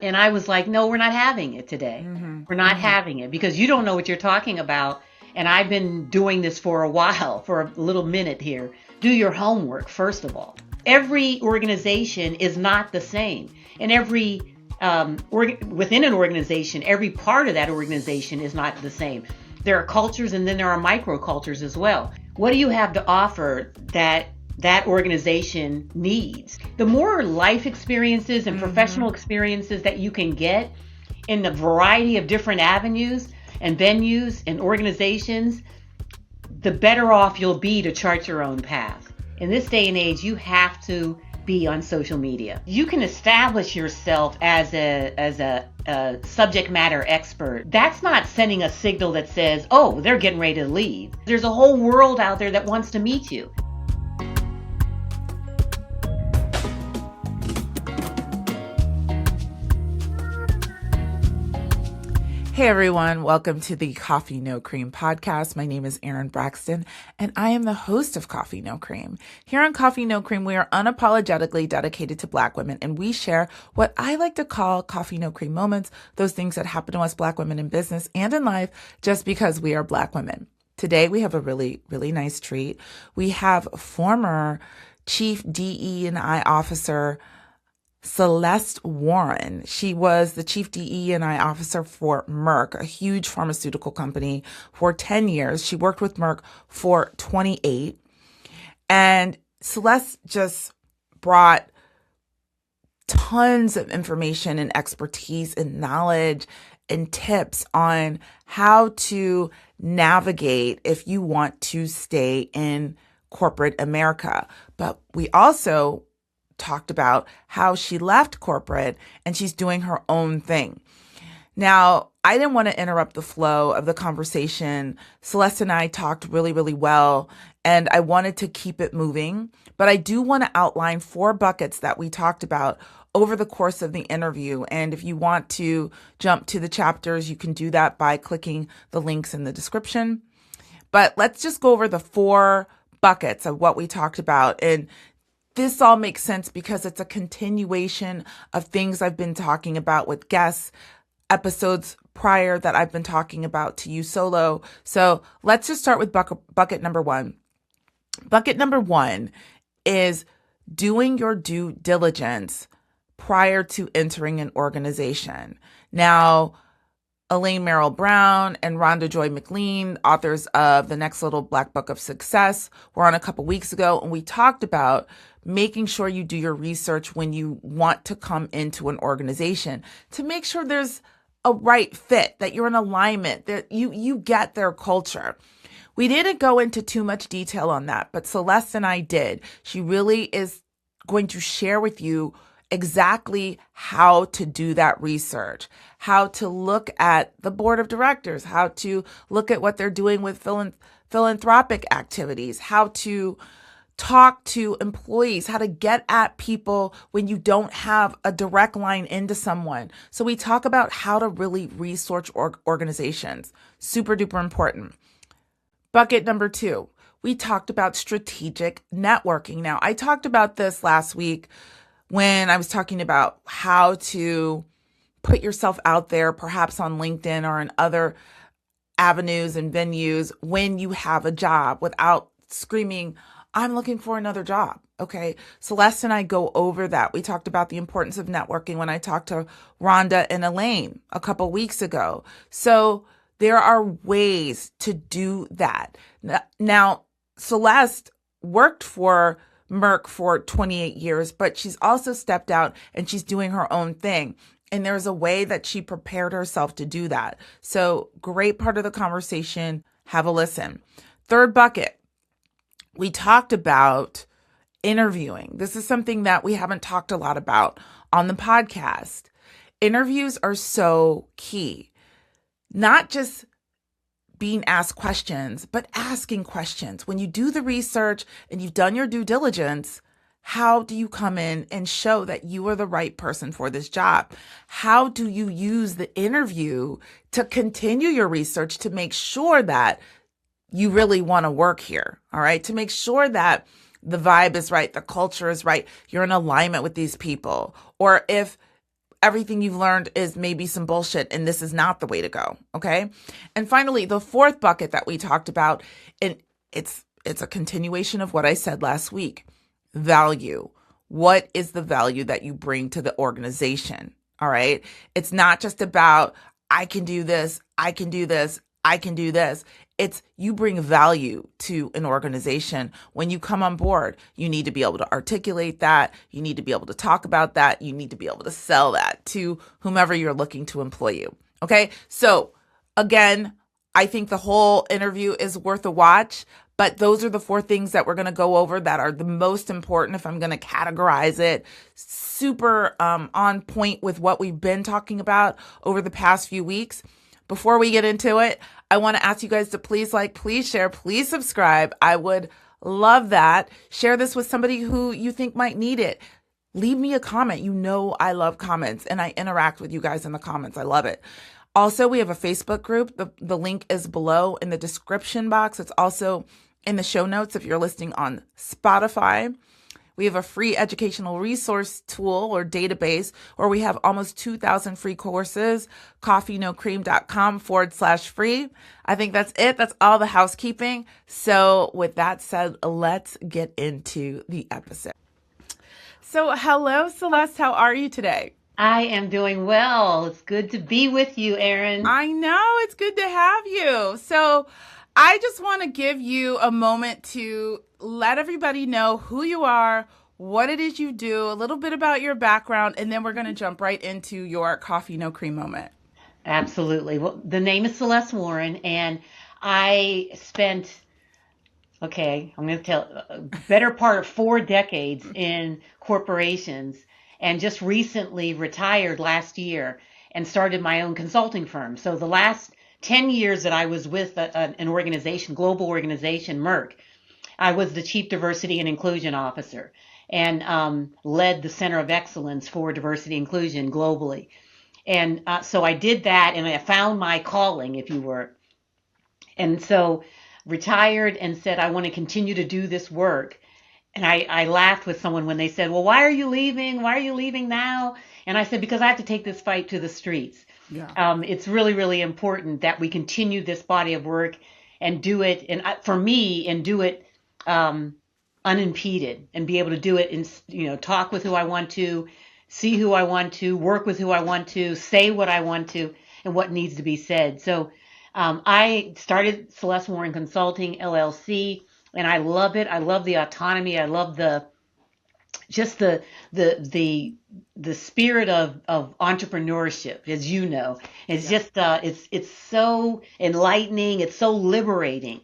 And I was like, no, we're not having it today. Mm-hmm. We're not Mm-hmm. having it because you don't know what you're talking about. And I've been doing this for a while, for a little minute here. Do your homework, first of all. Every organization is not the same. And within an organization, every part of that organization is not the same. There are cultures and then there are microcultures as well. What do you have to offer that organization needs? The more life experiences and Mm-hmm. professional experiences that you can get in the variety of different avenues and venues and organizations, the better off you'll be to chart your own path. In this day and age, you have to be on social media. You can establish yourself as a subject matter expert. That's not sending a signal that says, oh, they're getting ready to leave. There's a whole world out there that wants to meet you. Hey everyone, welcome to the Coffee No Cream podcast. My name is Erin Braxton, and I am the host of Coffee No Cream. Here on Coffee No Cream, we are unapologetically dedicated to Black women, and we share what I like to call Coffee No Cream moments, those things that happen to us Black women in business and in life just because we are Black women. Today, we have a really, really nice treat. We have former Chief DE&I Officer Celeste Warren. She was the chief DE&I officer for Merck, a huge pharmaceutical company, for 10 years. She worked with Merck for 28. And Celeste just brought tons of information and expertise and knowledge and tips on how to navigate if you want to stay in corporate America. But we also talked about how she left corporate and she's doing her own thing. Now, I didn't want to interrupt the flow of the conversation. Celeste and I talked really, really well, and I wanted to keep it moving. But I do want to outline 4 buckets that we talked about over the course of the interview. And if you want to jump to the chapters, you can do that by clicking the links in the description. But let's just go over the 4 buckets of what we talked about. And this all makes sense because it's a continuation of things I've been talking about with guests, episodes prior that I've been talking about to you solo. So let's just start with bucket number 1. Bucket number 1 is doing your due diligence prior to entering an organization. Now, Elaine Merrill Brown and Rhonda Joy McLean, authors of The Next Little Black Book of Success, were on a couple weeks ago, and we talked about making sure you do your research when you want to come into an organization to make sure there's a right fit, that you're in alignment, that you get their culture. We didn't go into too much detail on that, but Celeste and I did. She really is going to share with you exactly how to do that research, how to look at the board of directors, how to look at what they're doing with philanthropic activities, how to talk to employees, how to get at people when you don't have a direct line into someone. So we talk about how to really research organizations. Super duper important. Bucket number 2, we talked about strategic networking. Now, I talked about this last week when I was talking about how to put yourself out there, perhaps on LinkedIn or in other avenues and venues when you have a job without screaming, I'm looking for another job. Okay. Celeste and I go over that. We talked about the importance of networking when I talked to Rhonda and Elaine a couple weeks ago. So there are ways to do that. Now, Celeste worked for Merck for 28 years, but she's also stepped out and she's doing her own thing. And there's a way that she prepared herself to do that. So great part of the conversation. Have a listen. 3rd bucket, we talked about interviewing. This is something that we haven't talked a lot about on the podcast. Interviews are so key. Not just being asked questions, but asking questions. When you do the research and you've done your due diligence, how do you come in and show that you are the right person for this job? How do you use the interview to continue your research to make sure that you really want to work here? All right. To make sure that the vibe is right, the culture is right, you're in alignment with these people. Or if everything you've learned is maybe some bullshit and this is not the way to go. Okay. And finally, the fourth bucket that we talked about, and it's a continuation of what I said last week. Value. What is the value that you bring to the organization? All right. It's not just about, I can do this, I can do this, I can do this. It's you bring value to an organization. When you come on board, you need to be able to articulate that. You need to be able to talk about that. You need to be able to sell that to whomever you're looking to employ you. Okay. So again, I think the whole interview is worth a watch, but those are the four things that we're going to go over that are the most important if I'm going to categorize it. Super on point with what we've been talking about over the past few weeks. Before we get into it, I want to ask you guys to please like, please share, please subscribe. I would love that. Share this with somebody who you think might need it. Leave me a comment. You know I love comments and I interact with you guys in the comments. I love it. Also, we have a Facebook group. The link is below in the description box. It's also in the show notes if you're listening on Spotify. We have a free educational resource tool or database where we have almost 2,000 free courses, coffeenocream.com/free. I think that's it. That's all the housekeeping. So with that said, let's get into the episode. So hello, Celeste. How are you today? I am doing well. It's good to be with you, Erin. I know. It's good to have you. So I just want to give you a moment to let everybody know who you are, what it is you do, a little bit about your background, and then we're going to jump right into your coffee, no cream moment. Absolutely. Well, the name is Celeste Warren, and I spent, I'm going to tell, a better part of 4 decades in corporations, and just recently retired last year and started my own consulting firm. So the last 10 years that I was with an organization, global organization, Merck, I was the Chief Diversity and Inclusion Officer and led the Center of Excellence for Diversity and Inclusion globally. And so I did that and I found my calling, if you were. And so retired and said, I want to continue to do this work. And I laughed with someone when they said, well, why are you leaving? Why are you leaving now? And I said, because I have to take this fight to the streets. Yeah. It's really, really important that we continue this body of work and do it, and for me, and do it unimpeded, and be able to do it and talk with who I want to, see who I want to, work with who I want to, say what I want to, and what needs to be said. So I started Celeste Warren Consulting LLC, and I love it. I love the autonomy. I love the spirit of entrepreneurship, as you know. It's just it's so enlightening. It's so liberating,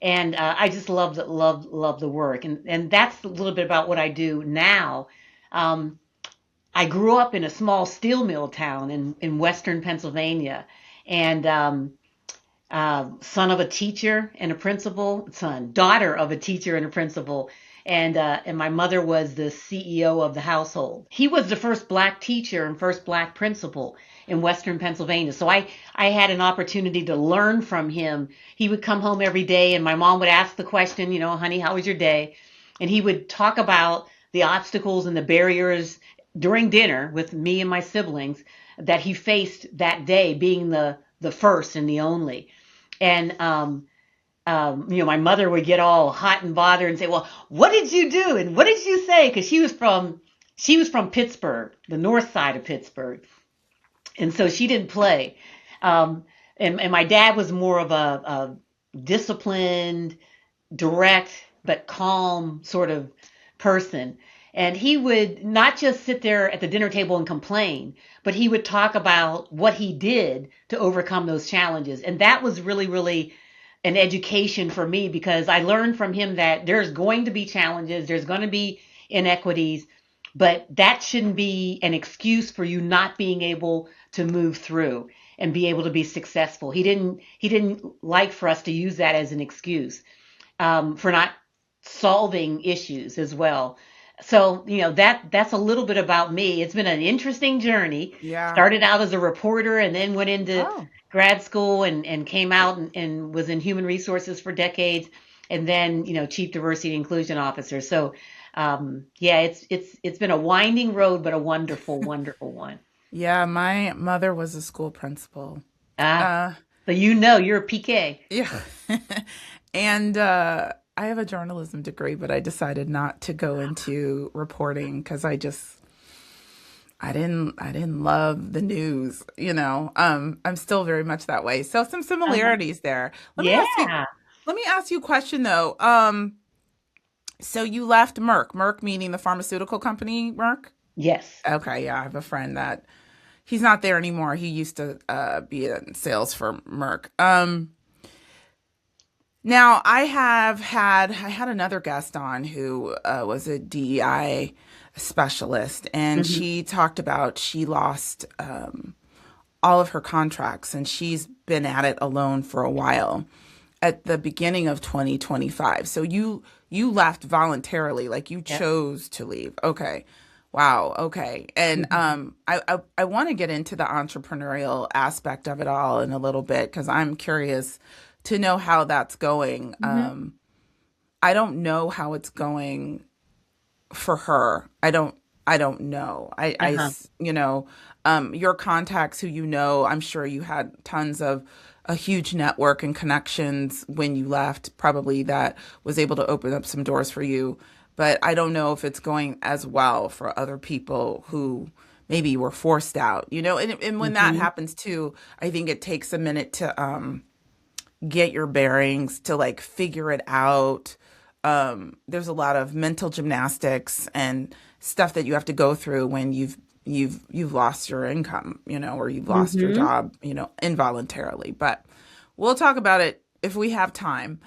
and I just love the work. And that's a little bit about what I do now. I grew up in a small steel mill town in western Pennsylvania, and daughter of a teacher and a principal. And my mother was the CEO of the household. He was the first Black teacher and first Black principal in Western Pennsylvania. So I had an opportunity to learn from him. He would come home every day and my mom would ask the question, honey, how was your day? And he would talk about the obstacles and the barriers during dinner with me and my siblings that he faced that day, being the first and the only. And my mother would get all hot and bothered and say, well, what did you do? And what did you say? Because she was from Pittsburgh, the north side of Pittsburgh. And so she didn't play. And my dad was more of a disciplined, direct, but calm sort of person. And he would not just sit there at the dinner table and complain, but he would talk about what he did to overcome those challenges. And that was really, really an education for me, because I learned from him that there's going to be challenges, there's going to be inequities, but that shouldn't be an excuse for you not being able to move through and be able to be successful. He didn't like for us to use that as an excuse for not solving issues as well. So, that's a little bit about me. It's been an interesting journey. Yeah. Started out as a reporter and then went into grad school and came out and was in human resources for decades. And then, Chief Diversity and Inclusion Officer. So, it's been a winding road, but a wonderful, wonderful one. Yeah, my mother was a school principal. Ah, Uh, so you know you're a PK. yeah. And I have a journalism degree, but I decided not to go into reporting because I didn't love the news, you know. I'm still very much that way. So some Uh-huh. similarities there. Yeah. Let me ask you a question though. So you left Merck, Merck meaning the pharmaceutical company, Merck? Yes. Okay, yeah, I have a friend that he's not there anymore. He used to be in sales for Merck. Now I had another guest on who was a DEI specialist, and Hmm. she talked about she lost all of her contracts, and she's been at it alone for a while at the beginning of 2025. So you left voluntarily, like you Yep. chose to leave. Okay. Wow. Okay. And Hmm. I want to get into the entrepreneurial aspect of it all in a little bit because I'm curious to know how that's going. Hmm. I don't know how it's going for her. I don't know. Uh-huh. You know, your contacts who you know, I'm sure you had tons of a huge network and connections when you left, probably that was able to open up some doors for you. But I don't know if it's going as well for other people who maybe were forced out, you know, and when that Hmm. happens too, I think it takes a minute to get your bearings, to like figure it out. There's a lot of mental gymnastics and stuff that you have to go through when you've lost your income, you know, or you've lost your Hmm. job, you know, involuntarily. But we'll talk about it if we have time.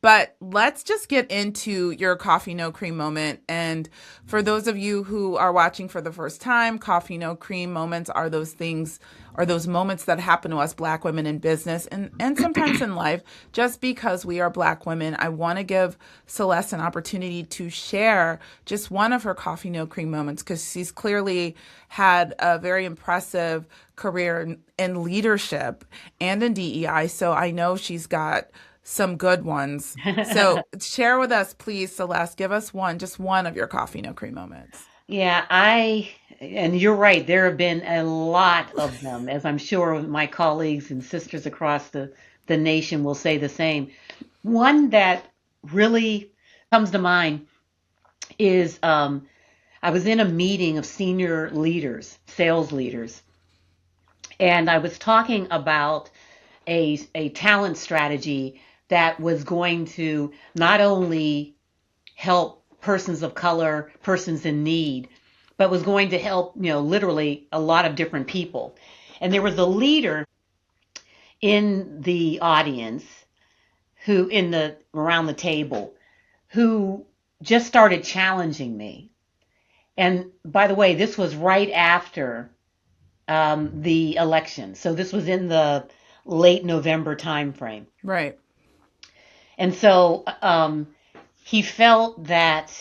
But let's just get into your coffee no cream moment. And for those of you who are watching for the first time, coffee no cream moments are those things, are those moments that happen to us Black women in business and sometimes in life. Just because we are Black women, I want to give Celeste an opportunity to share just one of her coffee no cream moments because she's clearly had a very impressive career in leadership and in DEI. So I know she's got some good ones. So share with us, please, Celeste. Give us one, just one of your coffee no cream moments. Yeah, and you're right, there have been a lot of them, as I'm sure my colleagues and sisters across the nation will say the same. One that really comes to mind is I was in a meeting of senior leaders, sales leaders, and I was talking about a talent strategy that was going to not only help persons of color, persons in need, but was going to help, literally a lot of different people. And there was a leader in the audience who, in the around the table, who just started challenging me. And by the way, this was right after the election. So this was in the late November timeframe. Right. And so he felt that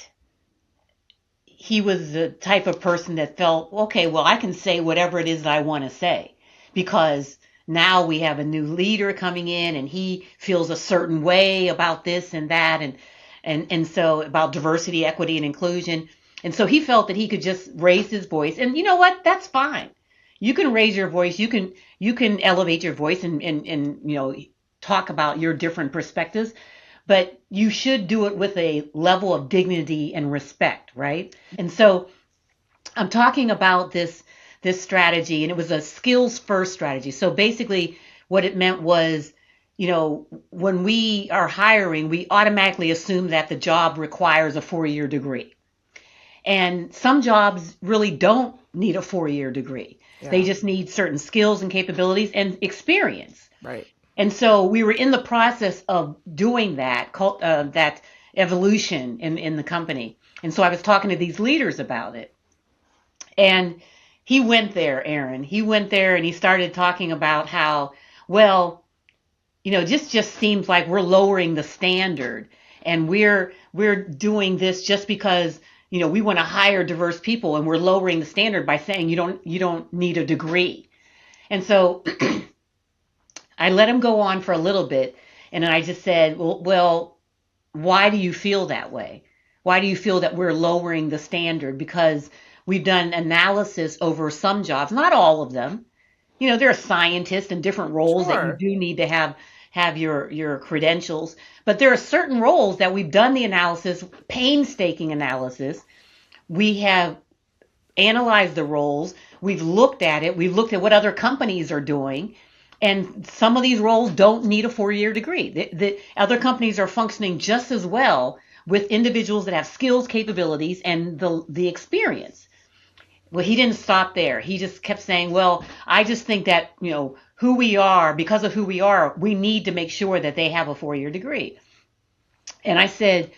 he was the type of person that felt, okay, well, I can say whatever it is that I want to say because now we have a new leader coming in and he feels a certain way about this and that and so about diversity, equity, and inclusion. And so he felt that he could just raise his voice. And you know what? That's fine. You can raise your voice. You can elevate your voice and talk about your different perspectives, but you should do it with a level of dignity and respect, right? And so I'm talking about this strategy, and it was a skills first strategy. So basically, what it meant was, when we are hiring, we automatically assume that the job requires a 4-year degree. And some jobs really don't need a 4-year degree. They Yeah. just need certain skills and capabilities and experience. Right. And so we were in the process of doing that evolution in the company. And so I was talking to these leaders about it. And he went there, Erin. He went there and he started talking about how, well, this just seems like we're lowering the standard and we're doing this just because we want to hire diverse people and we're lowering the standard by saying you don't need a degree. And so I let him go on for a little bit, and then I just said, well, why do you feel that way? Why do you feel that we're lowering the standard? Because We've done analysis over some jobs, not all of them. There are scientists in different roles that you Sure. do need to have your credentials, but there are certain roles that we've done the analysis, painstaking analysis. We have analyzed the roles. We've looked at it. We've looked at what other companies are doing. And some of these roles don't need a 4-year degree. The other companies are functioning just as well with individuals that have skills, capabilities, and the experience. Well, he didn't stop there. He just kept saying, well, I just think that, who we are, because of who we are, we need to make sure that they have a 4-year degree. And I said,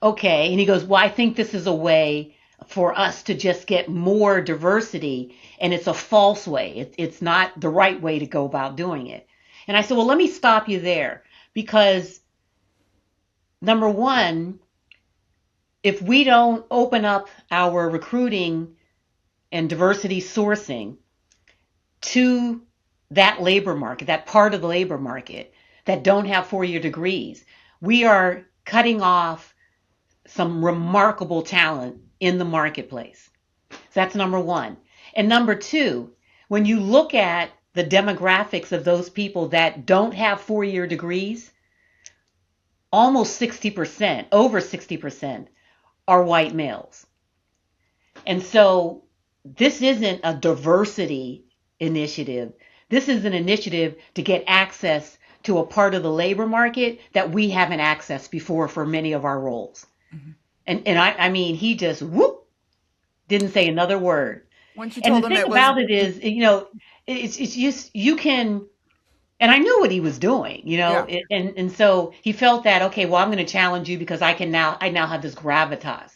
okay. And he goes, well, I think this is a way for us to just get more diversity. And it's a false way. It's not the right way to go about doing it. And I said, well, let me stop you there. Because number one, if we don't open up our recruiting and diversity sourcing to that labor market, that part of the labor market that don't have 4-year degrees, we are cutting off some remarkable talent in the marketplace. So that's number one. And number two, when you look at the demographics of those people that don't have 4-year degrees, almost 60%, over 60% are white males. And so this isn't a diversity initiative. This is an initiative to get access to a part of the labor market that we haven't accessed before for many of our roles. Mm-hmm. And I mean, he just didn't say another word. Once you And told the him thing it was, about it is, it's just, you can, and I knew what he was doing, yeah. And so he felt that, okay, well, I'm going to challenge you because I now have this gravitas.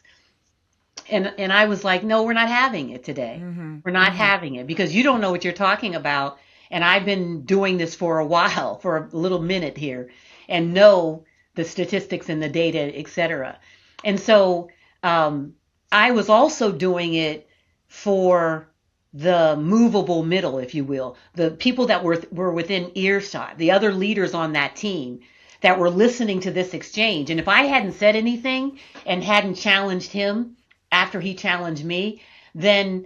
And I was like, no, we're not having it today. Mm-hmm. We're not Mm-hmm. having it because you don't know what you're talking about. And I've been doing this for a while, for a little minute here, and know the statistics and the data, et cetera. And so I was also doing it for the movable middle, if you will, the people that were within earshot, the other leaders on that team that were listening to this exchange. And if I hadn't said anything and hadn't challenged him after he challenged me, then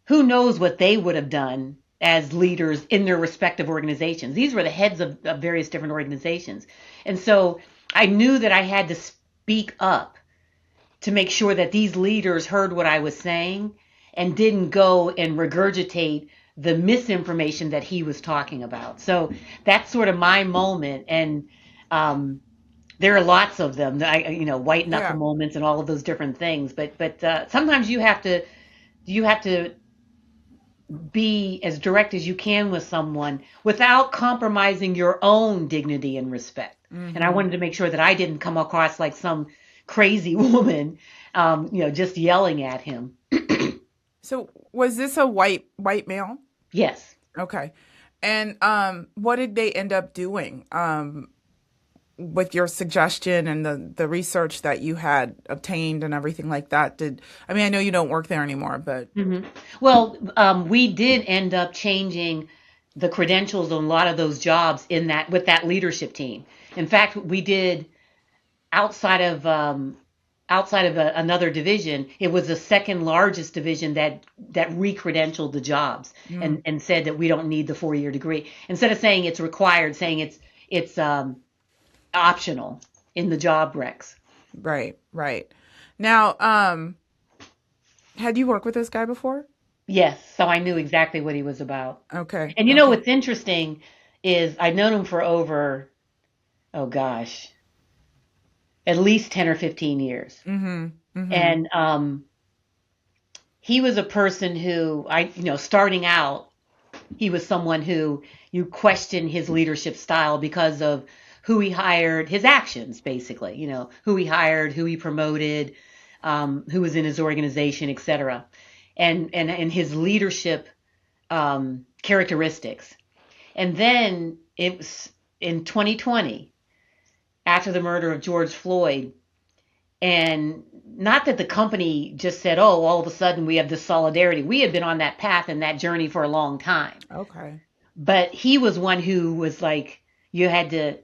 who knows what they would have done as leaders in their respective organizations. These were the heads of various different organizations. And so I knew that I had to speak up to make sure that these leaders heard what I was saying and didn't go and regurgitate the misinformation that he was talking about. So that's sort of my moment. And there are lots of them, white knuckle moments and all of those different things. But sometimes you have to be as direct as you can with someone without compromising your own dignity and respect. Mm-hmm. And I wanted to make sure that I didn't come across like some crazy woman, just yelling at him. So was this a white male? Yes. Okay. And what did they end up doing with your suggestion and the research that you had obtained and everything like that? I know you don't work there anymore, but. Mm-hmm. Well, we did end up changing the credentials on a lot of those jobs with that leadership team. In fact, we did outside of another division, it was the second largest division that re-credentialed the jobs and said that we don't need the 4-year degree. Instead of saying it's required, saying it's optional in the job recs. Right. Now, had you worked with this guy before? Yes, so I knew exactly what he was about. Okay. And what's interesting is I've known him for over, at least 10 or 15 years. Mm-hmm. Mm-hmm. And he was a person who starting out, he was someone who you question his leadership style because of who he hired, his actions, basically, who he hired, who he promoted, who was in his organization, et cetera, and his leadership characteristics. And then it was in 2020, after the murder of George Floyd, and not that the company just said, oh, all of a sudden we have this solidarity. We had been on that path and that journey for a long time. Okay. But he was one who was like, you had to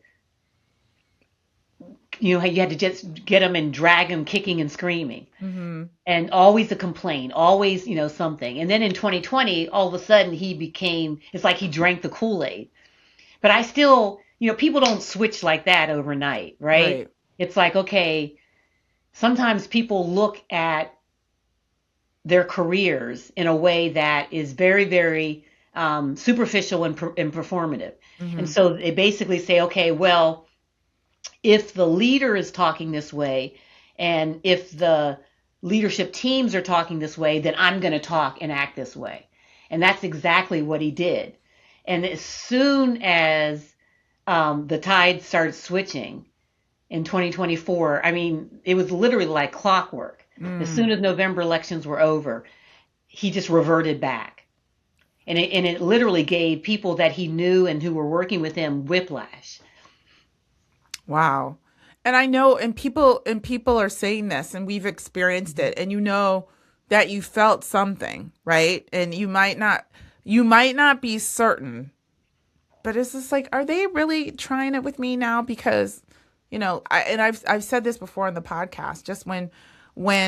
you know, you had to just get them and drag them kicking and screaming. Mm-hmm. And always a complaint, always, you know, something. And then in 2020, all of a sudden it's like he drank the Kool-Aid. But I still, you know, people don't switch like that overnight, right? Right. It's like, okay, sometimes people look at their careers in a way that is very, very superficial and performative. And Mm-hmm. so they basically say, okay, well, if the leader is talking this way and if the leadership teams are talking this way, then I'm going to talk and act this way. And that's exactly what he did. And as soon as the tide started switching in 2024, I mean, it was literally like clockwork. As soon Mm. as November elections were over, he just reverted back. And it literally gave people that he knew and who were working with him whiplash. Wow. And I know, and people are saying this, and we've experienced it, and you know that you felt something, right? And you might not be certain, but it's just like, are they really trying it with me now? Because, I've said this before in the podcast, just when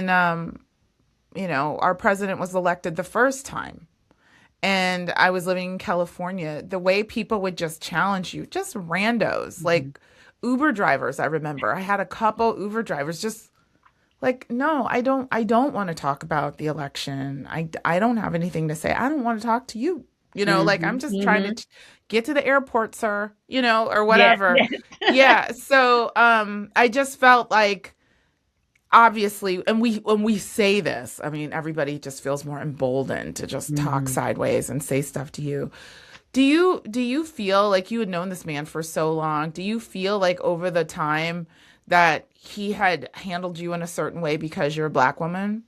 our president was elected the first time, and I was living in California, the way people would just challenge you, just randos, Mm-hmm. like Uber drivers. I remember I had a couple Uber drivers just like, no, I don't want to talk about the election. I don't have anything to say. I don't want to talk to you. Like, I'm Mm-hmm. just trying to Mm-hmm. get to the airport, sir, or Yes. whatever. Yeah. So, I just felt like, obviously, and when we say this, I mean, everybody just feels more emboldened to just talk Mm-hmm. sideways and say stuff to you. Do you feel like you had known this man for so long? Do you feel like over the time that he had handled you in a certain way because you're a black woman?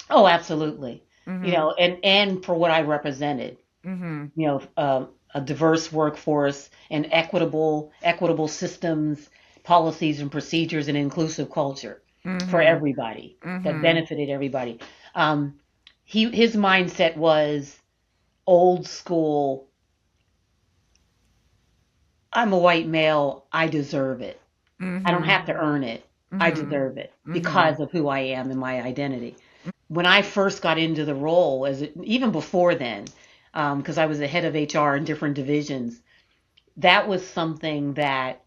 Oh, absolutely. You Mm-hmm. know, and for what I represented, Mm-hmm. you know, a diverse workforce and equitable systems, policies and procedures, and inclusive culture for Mm-hmm. everybody that Mm-hmm. benefited everybody. Um, his mindset was old school. I'm a white male. I deserve it. I don't Mm-hmm. have to earn it. I Mm-hmm. deserve it Mm-hmm. because of who I am and my identity. When I first got into the role, even before then, because I was the head of HR in different divisions, that was something that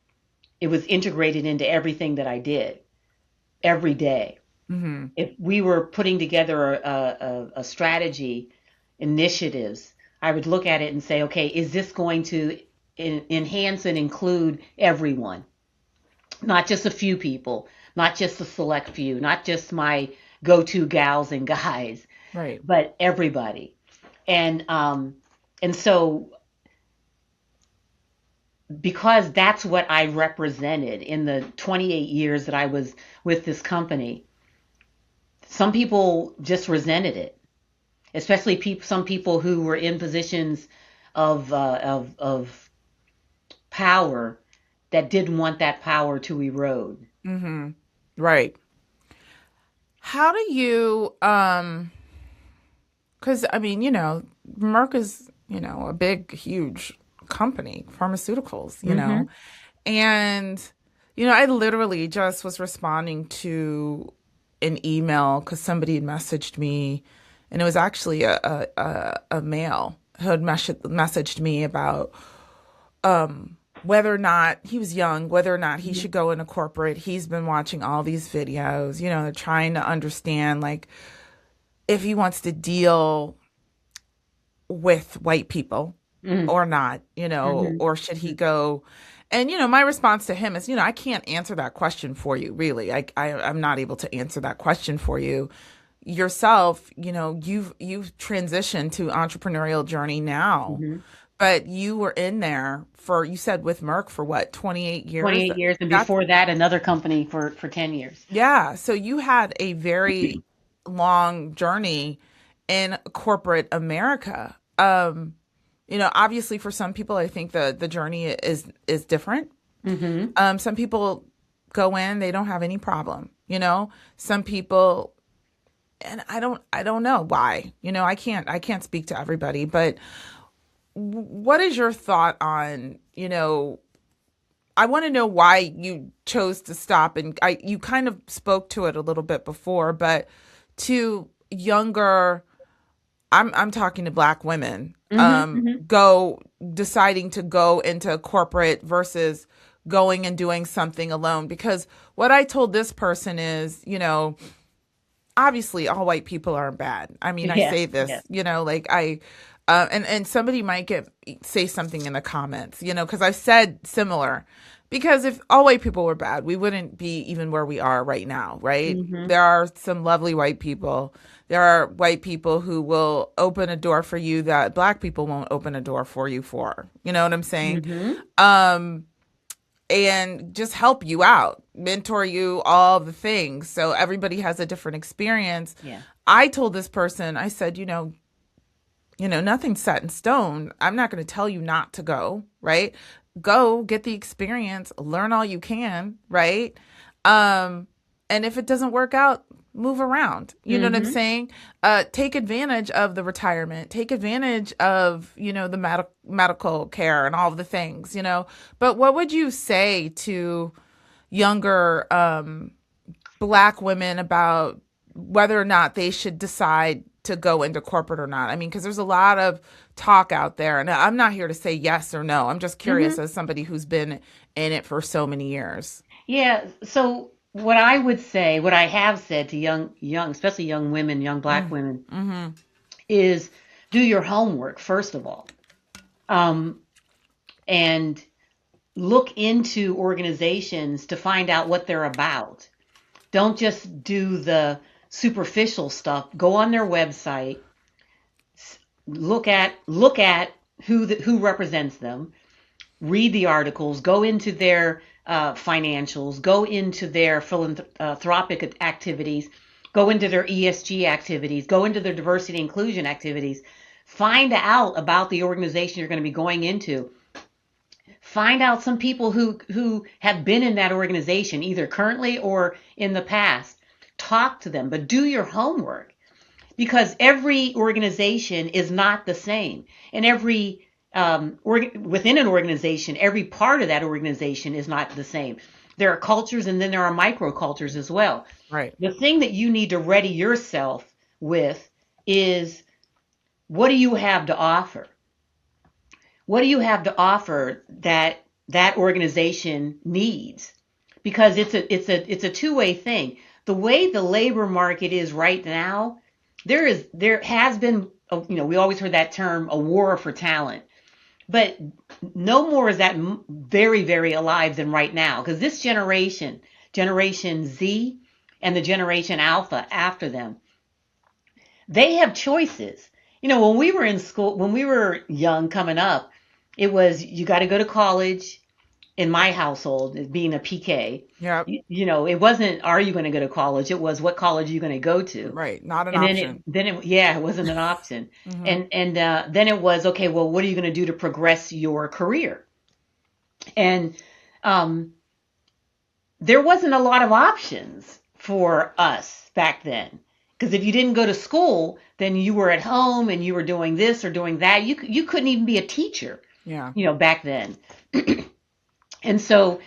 it was integrated into everything that I did every day. Mm-hmm. If we were putting together a strategy, initiatives, I would look at it and say, okay, is this going to enhance and include everyone? Not just a few people, not just a select few, not just my go-to gals and guys, Right. but everybody. And so because that's what I represented in the 28 years that I was with this company, some people just resented it, especially some people who were in positions of power that didn't want that power to erode. Mm-hmm. Right. How do you because I mean, Merck is, a big, huge company, pharmaceuticals, Mm-hmm. and I literally just was responding to an email because somebody had messaged me, and it was actually a male who had messaged me about whether or not he was young, whether or not he should go into corporate. He's been watching all these videos, they're trying to understand, like, if he wants to deal with white people Mm-hmm. or not, or should he go? And my response to him is, I can't answer that question for you, really. I'm not able to answer that question for you. Yourself, you've transitioned to entrepreneurial journey now, Mm-hmm. but you were in there for, you said, with Merck for what, 28 years? 28 years, and That's before that, another company for 10 years. Yeah, so you had a very long journey in corporate America. Obviously for some people, I think the journey is different. Mm-hmm. Some people go in, they don't have any problem. Some people, and I don't know why. I can't speak to everybody, but what is your thought on, I want to know why you chose to stop. And you kind of spoke to it a little bit before, but to younger, I'm talking to Black women, deciding to go into corporate versus going and doing something alone. Because what I told this person is, obviously all white people aren't bad. I mean, I Yes, say this, yes. and somebody might say something in the comments, because I've said similar. Because if all white people were bad, we wouldn't be even where we are right now, right? There are some lovely white people. There are white people who will open a door for you that Black people won't open a door for you for. You know what I'm saying? And just help you out, mentor you, all the things. So everybody has a different experience. Yeah. I told this person, I said, nothing's set in stone. I'm not going to tell you not to go, right? Go get the experience, learn all you can, right? And if it doesn't work out, move around. You know what I'm saying? Take advantage of the retirement. Take advantage of, the medical care and all of the things, But what would you say to younger Black women about whether or not they should decide to go into corporate or not? I mean, because there's a lot of talk out there, and I'm not here to say yes or no. I'm just curious as somebody who's been in it for so many years. Yeah. So what I would say, what I have said to young, especially young women, young Black women, is do your homework, first of all. And look into organizations to find out what they're about. Don't just do the superficial stuff. Go on their website, look at who represents them, read the articles, go into their financials, go into their philanthropic activities, go into their ESG activities, go into their diversity and inclusion activities. Find out about the organization you're going to be going into. Find out some people who have been in that organization, either currently or in the past. Talk to them, but do your homework, because every organization is not the same. And every within an organization, every part of that organization is not the same. There are cultures, and then there are microcultures as well. Right. The thing that you need to ready yourself with is, what do you have to offer? What do you have to offer that organization needs? Because it's a two-way thing. The way the labor market is right now, there has been, we always heard that term, a war for talent. But no more is that very, very alive than right now. Because this Generation Z and the Generation Alpha after them, they have choices. When we were in school, when we were young coming up, it was, you got to go to college. In my household, being a PK, it wasn't, are you going to go to college? It was, what college are you going to go to? Right, not an option. It wasn't an option. And then it was, okay, well, what are you going to do to progress your career? And there wasn't a lot of options for us back then, because if you didn't go to school, then you were at home and you were doing this or doing that. You couldn't even be a teacher. Back then. And so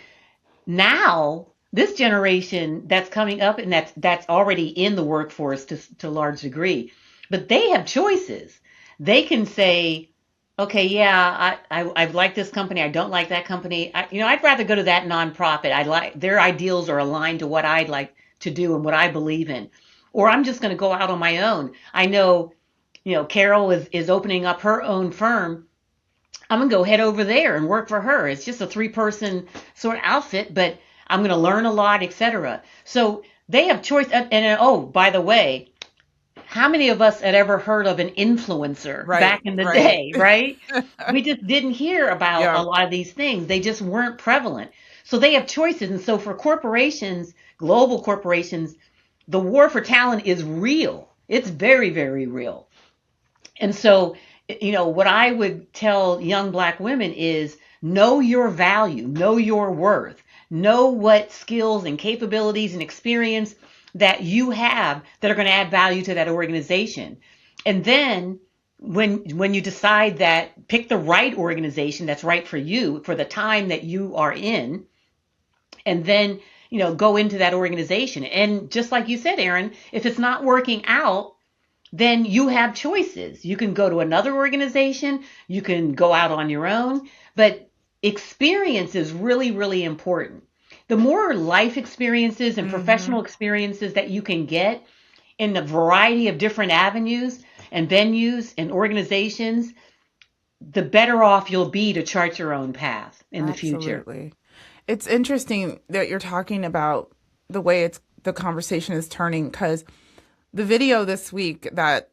now this generation that's coming up, and that's already in the workforce to a large degree, but they have choices. They can say, okay, yeah, I like this company. I don't like that company. I'd rather go to that nonprofit. I like their ideals are aligned to what I'd like to do and what I believe in. Or I'm just going to go out on my own. I know, Carol is opening up her own firm. I'm going to go head over there and work for her. It's just a 3-person sort of outfit, but I'm going to learn a lot, etc. So they have choice. And oh, by the way, how many of us had ever heard of an influencer back in the day, right? We just didn't hear about a lot of these things. They just weren't prevalent. So they have choices. And so for corporations, global corporations, the war for talent is real. It's very, very real. And so, what I would tell young Black women is, know your value, know your worth, know what skills and capabilities and experience that you have that are going to add value to that organization. And then when you decide that, pick the right organization that's right for you for the time that you are in, and then go into that organization. And just like you said, Erin, if it's not working out, then you have choices. You can go to another organization, you can go out on your own, but experience is really, really important. The more life experiences and Mm-hmm. professional experiences that you can get in a variety of different avenues and venues and organizations, the better off you'll be to chart your own path in the future. Absolutely. It's interesting that you're talking about the way the conversation is turning, because the video this week that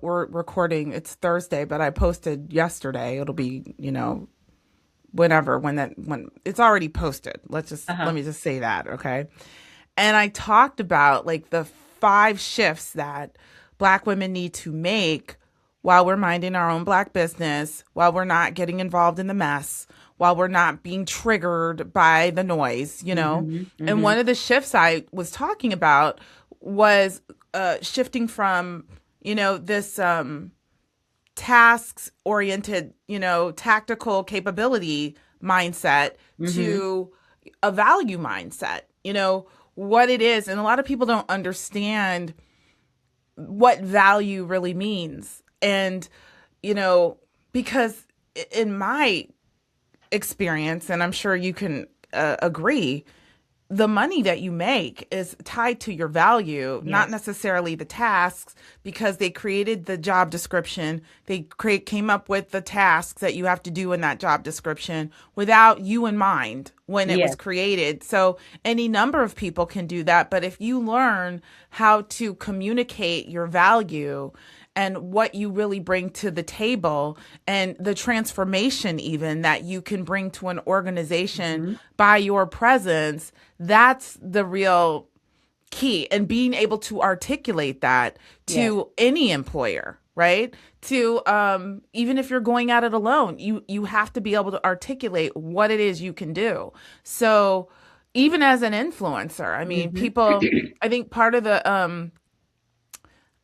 we're recording, it's Thursday, but I posted yesterday. It'll be, whenever, when it's already posted. Let Uh-huh. me just say that, okay? And I talked about like the 5 shifts that Black women need to make while we're minding our own Black business, while we're not getting involved in the mess, while we're not being triggered by the noise. Mm-hmm. And Mm-hmm. one of the shifts I was talking about was shifting from, this tasks oriented, tactical capability mindset Mm-hmm. to a value mindset, what it is. And a lot of people don't understand what value really means. And, you know, because in my experience, and I'm sure you can agree, the money that you make is tied to your value, not Yes. necessarily the tasks, because they created the job description. Came up with the tasks that you have to do in that job description without you in mind when it was Yes. created. So any number of people can do that. But if you learn how to communicate your value and what you really bring to the table and the transformation even that you can bring to an organization Mm-hmm. by your presence, that's the real key. And being able to articulate that Yes. to any employer, right? To even if you're going at it alone, you have to be able to articulate what it is you can do. So even as an influencer, I mean, Mm-hmm. people, I think part of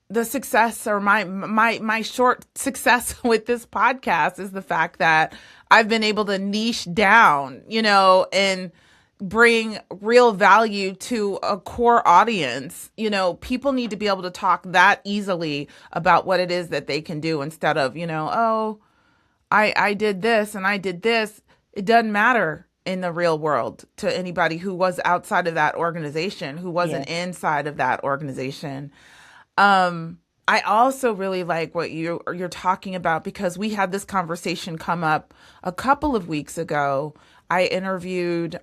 the success, or my short success with this podcast, is the fact that I've been able to niche down, and bring real value to a core audience. People need to be able to talk that easily about what it is that they can do, instead of, oh, I did this and I did this. It doesn't matter in the real world to anybody who was outside of that organization, who wasn't Yes. inside of that organization. I also really like what you're talking about, because we had this conversation come up a couple of weeks ago. I interviewed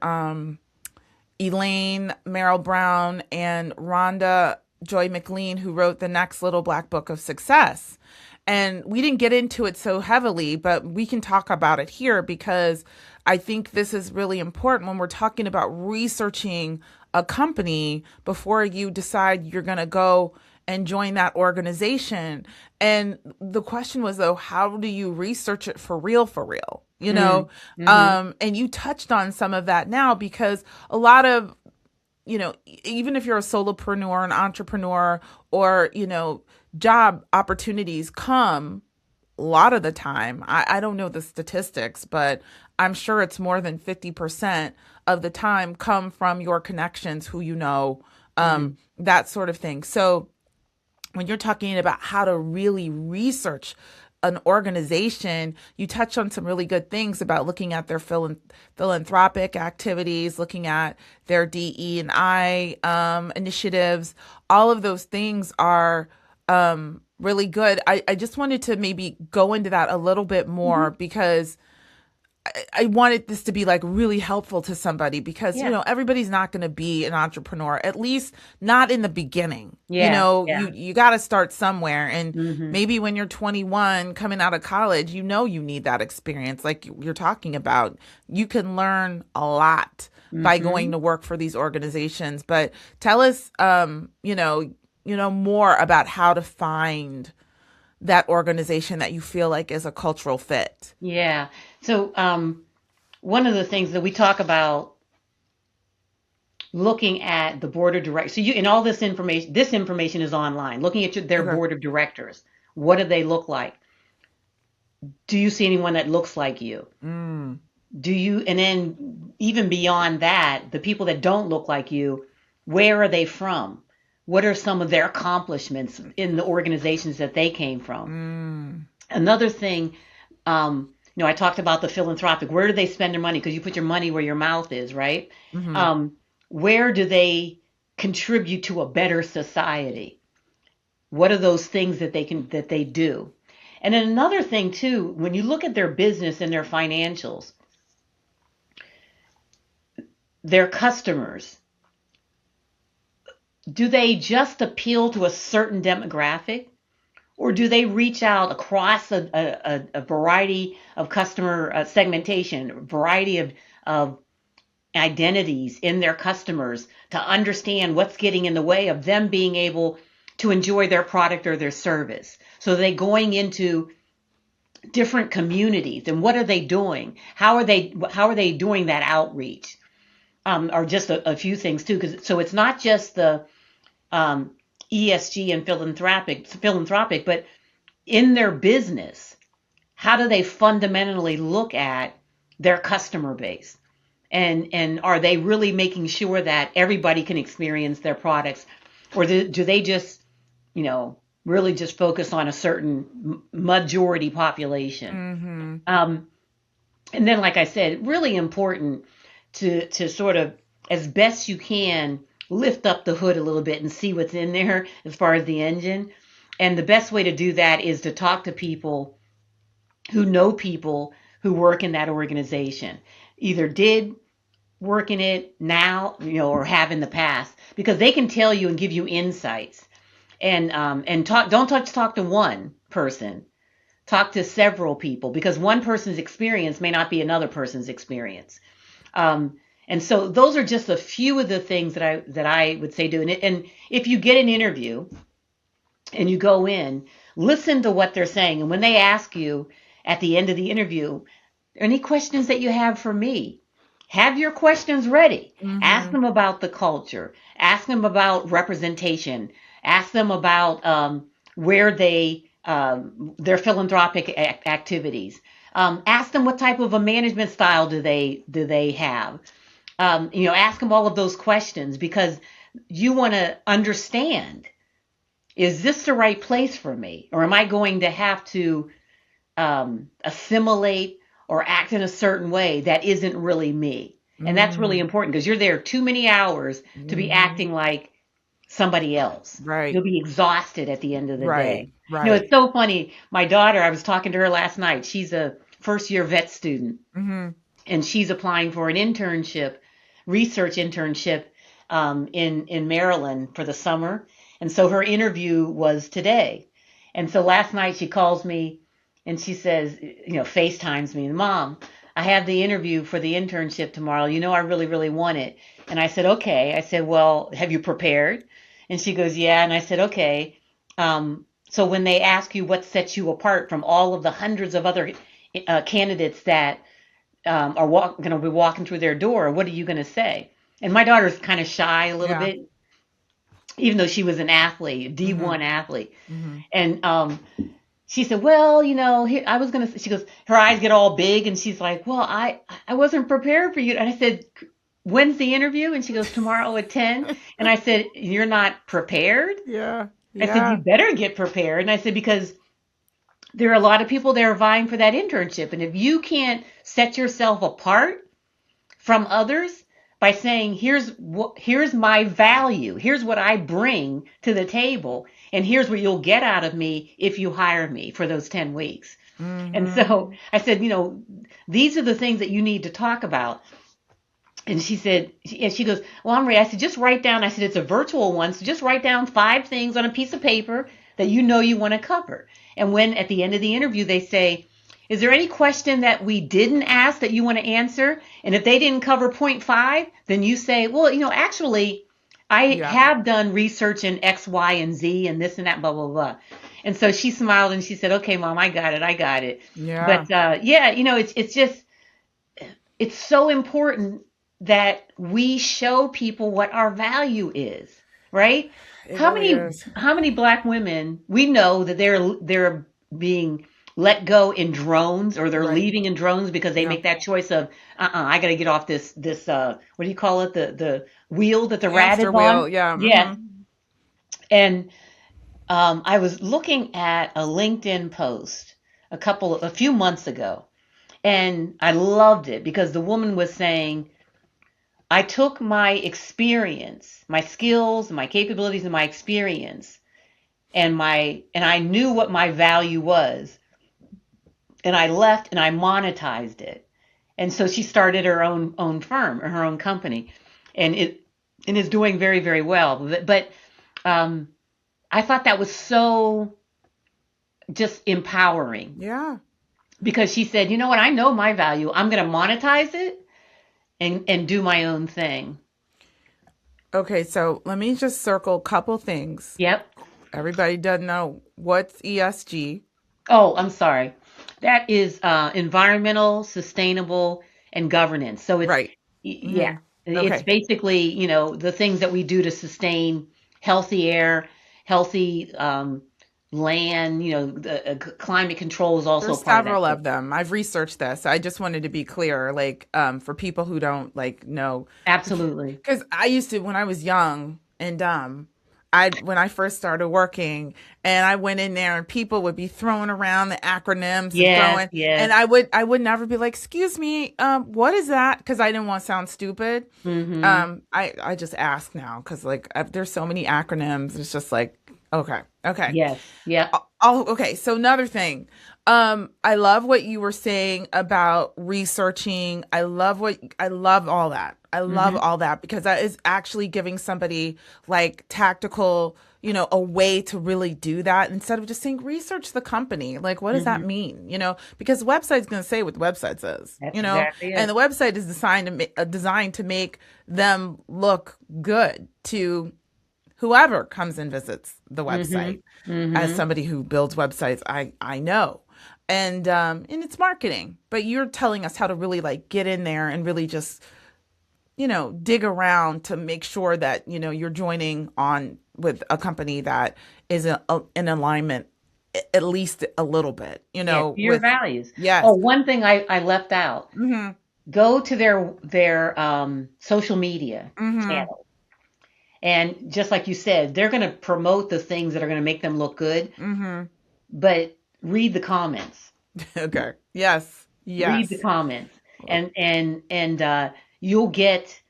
Elaine Merrill Brown and Rhonda Joy McLean, who wrote The Next Little Black Book of Success. And we didn't get into it so heavily, but we can talk about it here, because I think this is really important when we're talking about researching a company before you decide you're going to go and join that organization. And the question was, though, how do you research it for real, for real? Mm-hmm. And you touched on some of that now, because a lot of, even if you're a solopreneur, an entrepreneur, or, job opportunities come a lot of the time. I don't know the statistics, but I'm sure it's more than 50% of the time come from your connections, who Mm-hmm. that sort of thing. So when you're talking about how to really research an organization, you touch on some really good things about looking at their philanthropic activities, looking at their DE&I initiatives. All of those things are really good. I just wanted to maybe go into that a little bit Mm-hmm. more, because I wanted this to be like really helpful to somebody, because, Yeah. everybody's not going to be an entrepreneur, at least not in the beginning. Yeah. You, Yeah. you got to start somewhere. And Mm-hmm. maybe when you're 21 coming out of college, you need that experience. Like you're talking about, you can learn a lot by going Mm-hmm. to work for these organizations. But tell us, more about how to find that organization that you feel like is a cultural fit. Yeah. So one of the things that we talk about, looking at the board of directors. So you, and all this information is online. Looking at their Okay. board of directors. What do they look like? do you see anyone that looks like you? Mm. And then even beyond that, the people that don't look like you, where are they from? What are some of their accomplishments in the organizations that they came from? Mm. Another thing, I talked about the philanthropic. Where do they spend their money? Because you put your money where your mouth is, right? Mm-hmm. Where do they contribute to a better society? What are those things that they do? And then another thing too, when you look at their business and their financials, their customers, do they just appeal to a certain demographic? Or do they reach out across a variety of customer segmentation, a variety of identities in their customers to understand what's getting in the way of them being able to enjoy their product or their service? So they're going into different communities, and what are they doing? How are they doing that outreach? Or just a few things too, because so it's not just the ESG and philanthropic, but in their business, how do they fundamentally look at their customer base? And are they really making sure that everybody can experience their products? Or do they just, really just focus on a certain majority population? Mm-hmm. And then, like I said, really important to sort of, as best you can, lift up the hood a little bit and see what's in there as far as the engine. And the best way to do that is to talk to people who know people who work in that organization, either did work in it now, or have in the past, because they can tell you and give you insights. And talk to one person, talk to several people, because one person's experience may not be another person's experience. And so those are just a few of the things that I would say do. And if you get an interview and you go in, listen to what they're saying. And when they ask you at the end of the interview, any questions that you have for me, have your questions ready. Mm-hmm. Ask them about the culture. Ask them about representation. Ask them about where their philanthropic activities. Ask them what type of a management style do they have. Ask them all of those questions, because you want to understand, is this the right place for me? Or am I going to have to assimilate or act in a certain way that isn't really me? And that's really important, because you're there too many hours to be acting like somebody else. Right. You'll be exhausted at the end of the day. Right. It's so funny. My daughter, I was talking to her last night. She's a first year vet student, and she's applying for an research internship in Maryland for the summer. And so her interview was today. And so last night she calls me and she says, FaceTimes me, Mom, I have the interview for the internship tomorrow. I really, really want it. And I said, okay. I said, well, have you prepared? And she goes, yeah. And I said, okay. So when they ask you what sets you apart from all of the hundreds of other candidates that are going to be walking through their door, what are you going to say? And my daughter's kind of shy a little bit, even though she was an athlete, a D1 athlete. And she said, well, I was going to, she goes, her eyes get all big and she's like, well, I wasn't prepared for you. And I said, when's the interview? And she goes, tomorrow at 10. And I said, you're not prepared? Yeah. I said, you better get prepared. And I said, because there are a lot of people that are vying for that internship. And if you can't set yourself apart from others by saying, here's my value, here's what I bring to the table, and here's what you'll get out of me if you hire me for those 10 weeks. And so I said, these are the things that you need to talk about. And she said, she goes, well, I'm ready. I said, just write down, I said, it's a virtual one, so just write down 5 things on a piece of paper that you want to cover. And when at the end of the interview they say, is there any question that we didn't ask that you want to answer? And if they didn't cover point 5, then you say, well, actually, I have done research in X, Y, and Z and this and that, blah, blah, blah. And so she smiled and she said, okay, Mom, I got it. Yeah. But it's just, it's so important that we show people what our value is, right? How many Black women we know that they're being let go in drones, or they're Right. leaving in drones because they Yeah. make that choice of, I got to get off this what do you call it, the wheel that the rat is Hamster wheel. on. Yeah. Yes. Mm-hmm. And I was looking at a LinkedIn post a few months ago, and I loved it because the woman was saying, I took my experience, my skills, my capabilities, and my experience, and I knew what my value was, and I left and I monetized it. And so she started her own firm or her own company, and it is doing very, very well. But um, I thought that was so just empowering, Yeah. because she said, you know what, I know my value. I'm going to monetize it and do my own thing. Okay, so let me just circle a couple things. Yep. Everybody doesn't know what's ESG. Oh, I'm sorry. That is environmental, sustainable, and governance. So it's, Right. yeah, Hmm. it's Okay. basically, the things that we do to sustain healthy air, healthy land. The climate control is also There's a part of that several too. of them. I've researched this. I just wanted to be clear, like, for people who don't like know, Absolutely. because I used to when I was young and I when I first started working and I went in there and people would be throwing around the acronyms and Yes, throwing and yes. I would never be like, excuse me, what is that? Because I didn't want to sound stupid. Mm-hmm. I just ask now because like there's so many acronyms. It's just like okay, okay. Yes. Yep. Oh, okay. So another thing. I love what you were saying about researching. I love all that. I love Mm-hmm. all that because that is actually giving somebody like tactical, a way to really do that instead of just saying research the company. Like, what does that Mm-hmm. mean? Because the website's going to say what the website says, That's exactly and it. the website is designed to make them look good to whoever comes and visits the Mm-hmm. website. As Mm-hmm. somebody who builds websites, I know. And it's marketing, but you're telling us how to really like get in there and really just, dig around to make sure that, you're joining on with a company that is in alignment at least a little bit, Yes, your with values. Oh, yes. one thing I left out. Mhm. Go to their social media Mhm. channel, and just like you said, they're going to promote the things that are going to make them look good. Mhm. But read the comments. Okay. Yes. Read the Yes. comments, and you'll get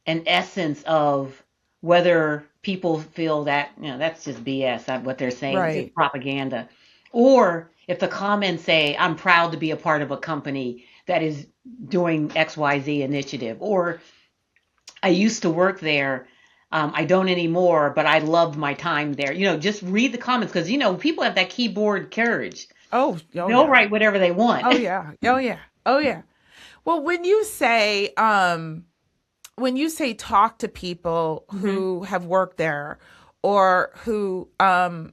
an essence of whether people feel that, that's just BS, what they're saying, it's just Right. propaganda, or if the comments say, I'm proud to be a part of a company that is doing XYZ initiative, or I used to work there. I don't anymore, but I loved my time there. Just read the comments, because people have that keyboard courage. Oh, oh They'll yeah. write whatever they want. Oh yeah. Oh yeah. Oh yeah. Well, when you say talk to people Hmm. who have worked there or who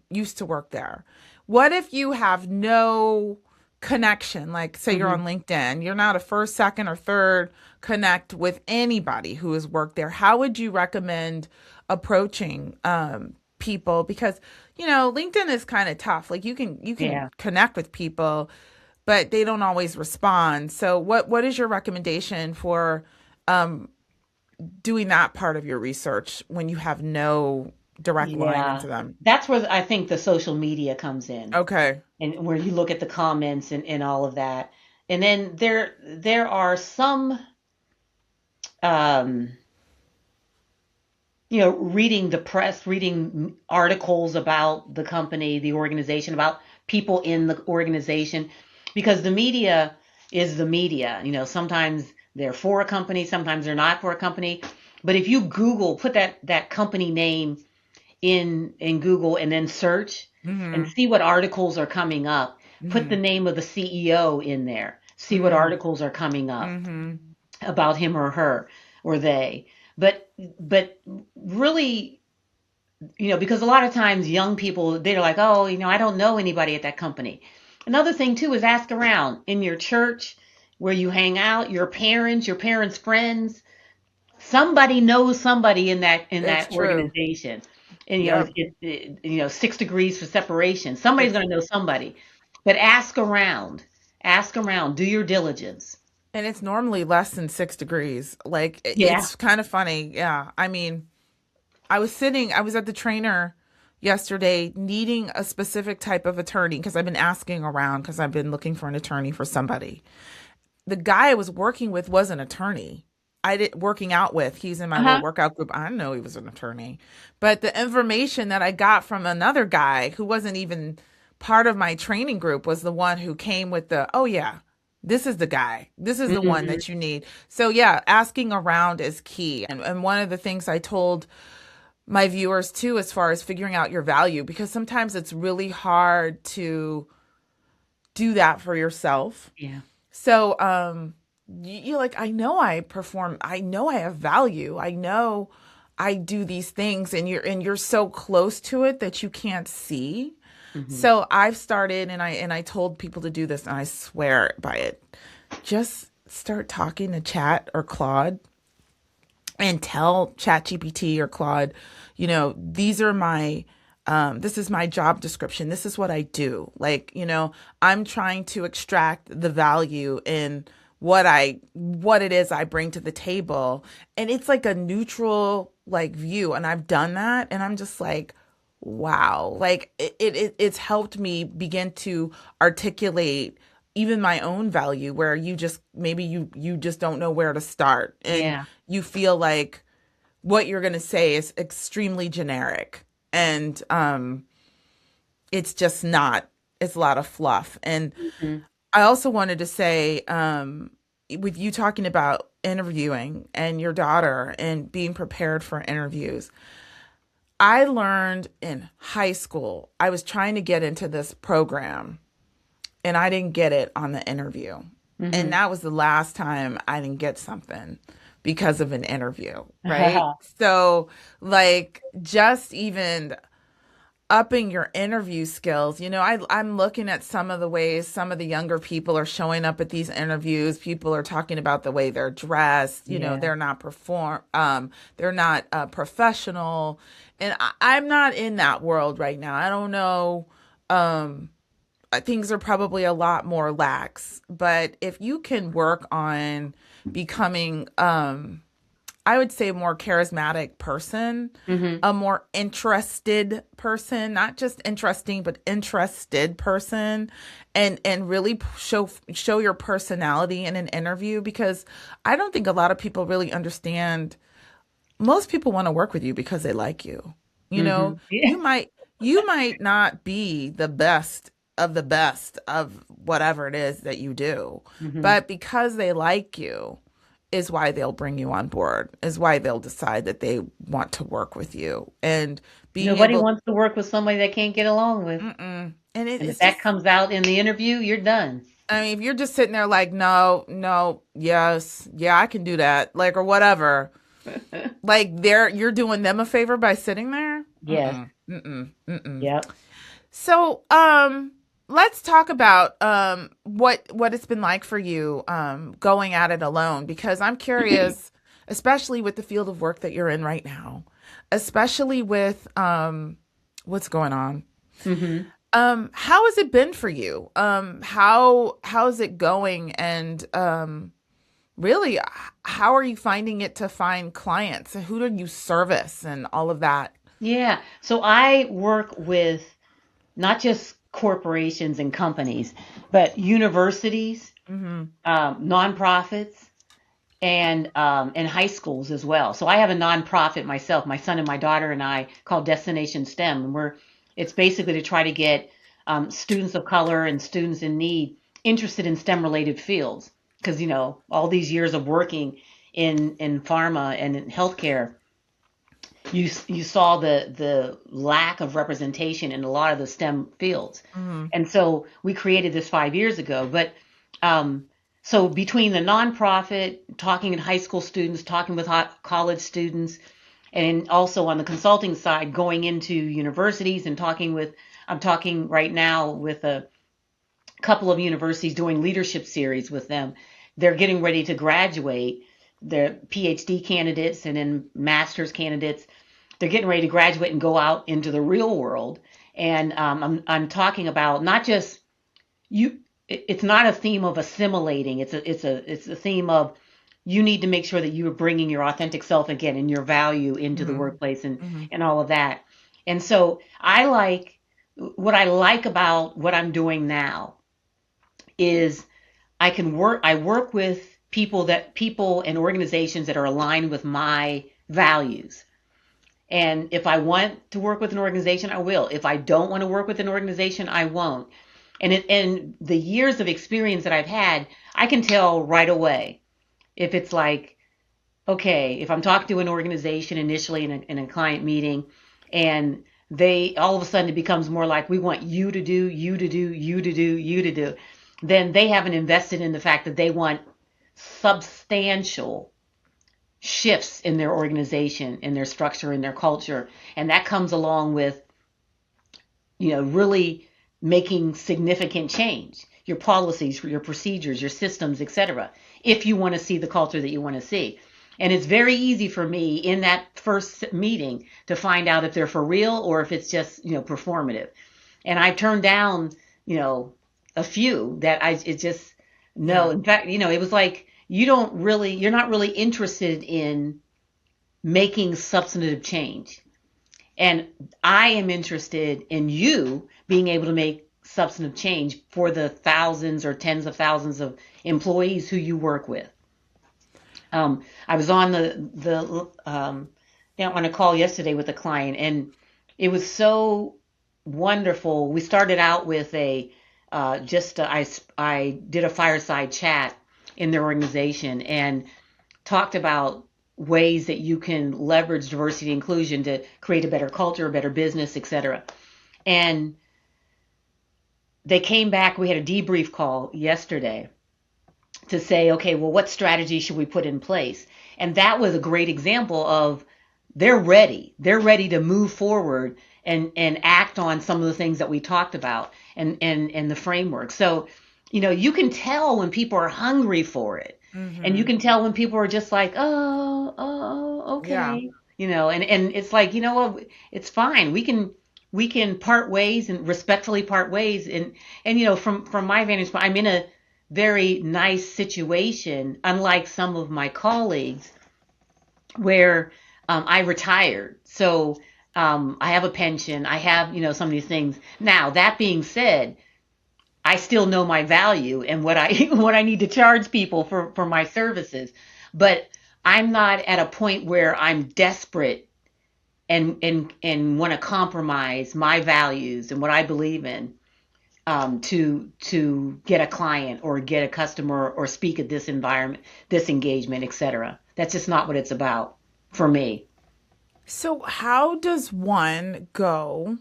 used to work there, what if you have no connection? Like, say you're on Hmm. LinkedIn, you're not a first, second, or third connect with anybody who has worked there. How would you recommend approaching people? Because LinkedIn is kind of tough. Like you can Yeah. connect with people, but they don't always respond. So what is your recommendation for um, doing that part of your research when you have no direct line Yeah. into them? That's where I think the social media comes in, Okay. and where you look at the comments and all of that. And then there are some, um, reading the press, reading articles about the company, the organization, about people in the organization, because the media is the media. Sometimes they're for a company, sometimes they're not for a company. But if you put that company name in Google, and then search and Mm-hmm. see what articles are coming up. Put the Mm-hmm. name of the CEO in there. See what Mm-hmm. articles are coming up Mm-hmm. about him or her or they. But really, because a lot of times young people, they're like, oh, I don't know anybody at that company. Another thing too is ask around in your church, where you hang out, your parents' friends. Somebody knows somebody in that It's true. organization. And Yep. 6 degrees for separation. Somebody's It's going to know somebody. But ask around, do your diligence. And it's normally less than 6 degrees. Like Yeah. it's kind of funny. Yeah. I mean, I was at the trainer yesterday needing a specific type of attorney because I've been asking around because I've been looking for an attorney for somebody. The guy I was working with was an attorney. I did working out with. He's in my little Uh-huh. workout group. I didn't know he was an attorney. But the information that I got from another guy who wasn't even part of my training group was the one who came with the, oh yeah, this is the guy. This is the one Hmm. that you need. So yeah, asking around is key. And one of the things I told my viewers too, as far as figuring out your value, because sometimes it's really hard to do that for yourself. Yeah. So, you're like, I know I perform, I know I have value, I know I do these things, and you're so close to it that you can't see. Hmm. So I've started, and I told people to do this, and I swear by it. Just start talking to Chat or Claude and tell ChatGPT or Claude, these are my this is my job description. This is what I do. Like, I'm trying to extract the value in what it is I bring to the table. And it's like a neutral like view. And I've done that. And I'm just like, wow. Like it's helped me begin to articulate even my own value where you just maybe you just don't know where to start. And Yeah. you feel like what you're going to say is extremely generic, and it's just not. It's a lot of fluff. And Hmm. I also wanted to say, with you talking about interviewing and your daughter and being prepared for interviews, I learned in high school, I was trying to get into this program and I didn't get it on the interview. And Hmm. that was the last time I didn't get something because of an interview, right? So, like, just even upping your interview skills. I'm looking at some of the ways some of the younger people are showing up at these interviews. People are talking about the way they're dressed. Yeah. They're not professional, and I'm not in that world right now. I don't know. Um, things are probably a lot more lax, but if you can work on becoming, I would say, a more charismatic person, Hmm. a more interested person, not just interesting, but interested person, and really show your personality in an interview, because I don't think a lot of people really understand. Most people want to work with you because they like you. You Hmm. know, Yeah. you might not be the best of whatever it is that you do, Hmm. but because they like you is why they'll bring you on board, is why they'll decide that they want to work with you. And being Nobody able, wants to work with somebody they can't get along with. and And if it's that just, comes out in the interview, you're done. I mean, if you're just sitting there like, no, no, yes, yeah, I can do that, like, or whatever, like you're doing them a favor by sitting there. Yes. Mm-mm. Yep. So, let's talk about what it's been like for you going at it alone, because I'm curious, especially with the field of work that you're in right now, especially with what's going on. Hmm. How has it been for you? How's it going? And really, how are you finding it to find clients? And who do you service and all of that? Yeah. So I work with not just corporations and companies, but universities, Mm-hmm. nonprofits, and high schools as well. So I have a nonprofit myself. My son and my daughter and I called Destination STEM, and it's basically to try to get students of color and students in need interested in STEM related fields, because all these years of working in pharma and in healthcare, you saw the lack of representation in a lot of the STEM fields, Mm-hmm. and so we created this 5 years ago. But um, so between the nonprofit, talking to high school students, talking with college students, and also on the consulting side, going into universities and I'm talking right now with a couple of universities doing leadership series with them. They're getting ready to graduate. They're PhD candidates and then master's candidates. They're getting ready to graduate and go out into the real world. And I'm talking about not just it's not a theme of assimilating. It's a theme of you need to make sure that you are bringing your authentic self again and your value into the Mm-hmm. workplace Mm-hmm. and all of that. And so what I like about what I'm doing now is I work with people and organizations that are aligned with my values. And if I want to work with an organization, I will. If I don't want to work with an organization, I won't. And the years of experience that I've had, I can tell right away if it's like, okay, if I'm talking to an organization initially in a client meeting, and they all of a sudden it becomes more like we want you to do, you to do, you to do, you to do, then they haven't invested in the fact that they want substantial shifts in their organization, in their structure, in their culture. And that comes along with, really making significant change, your policies, your procedures, your systems, etc., if you want to see the culture that you want to see. And it's very easy for me in that first meeting to find out if they're for real or if it's just, performative. And I turned down, a few that it just, no, Yeah. in fact, it was like, you're not really interested in making substantive change. And I am interested in you being able to make substantive change for the thousands or tens of thousands of employees who you work with. I was on on a call yesterday with a client, and it was so wonderful. We started out with I did a fireside chat in their organization and talked about ways that you can leverage diversity and inclusion to create a better culture, a better business, etc. And they came back. We had a debrief call yesterday to say, okay, well, what strategy should we put in place? And that was a great example of they're ready. They're ready to move forward and act on some of the things that we talked about and the framework. So, you can tell when people are hungry for it. And you Mm-hmm. can tell when people are just like, oh, Yeah. okay. And it's like, what, it's fine. We can part ways and respectfully part ways. And from my vantage point, I'm in a very nice situation, unlike some of my colleagues where I retired. So I have a pension. I have, some of these things. Now, that being said, I still know my value and what I what I need to charge people for my services. But I'm not at a point where I'm desperate and want to compromise my values and what I believe in to get a client or get a customer or speak at this environment, this engagement, etc. That's just not what it's about for me. So how does one go?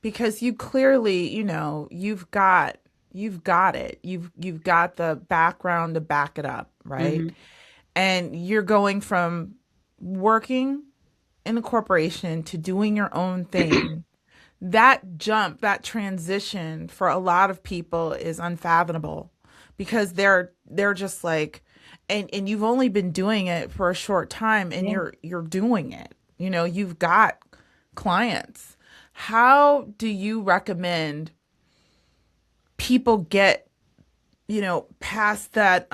Because you clearly, you've got it. You've got the background to back it up, right? Hmm. And you're going from working in a corporation to doing your own thing. That jump, that transition for a lot of people is unfathomable because they're just like, and you've only been doing it for a short time and Yeah. you're doing it. You've got clients. How do you recommend people get, past that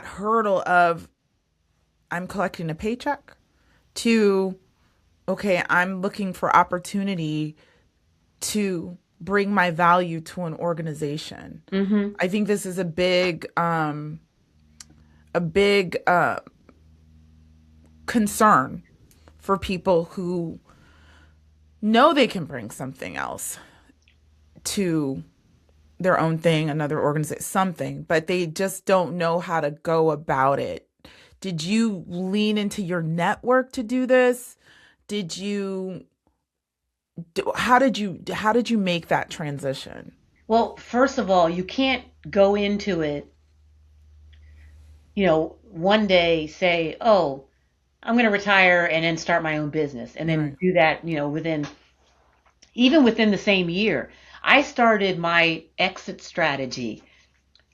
hurdle of I'm collecting a paycheck to okay, I'm looking for opportunity to bring my value to an organization. Hmm. I think this is a big concern for people who know they can bring something else to their own thing, another organization, something, but they just don't know how to go about it. Did you lean into your network to do this? Did you how did you make that transition? Well, first of all, you can't go into it, one day say, oh, I'm going to retire and then start my own business and then Right. do that, even within the same year. I started my exit strategy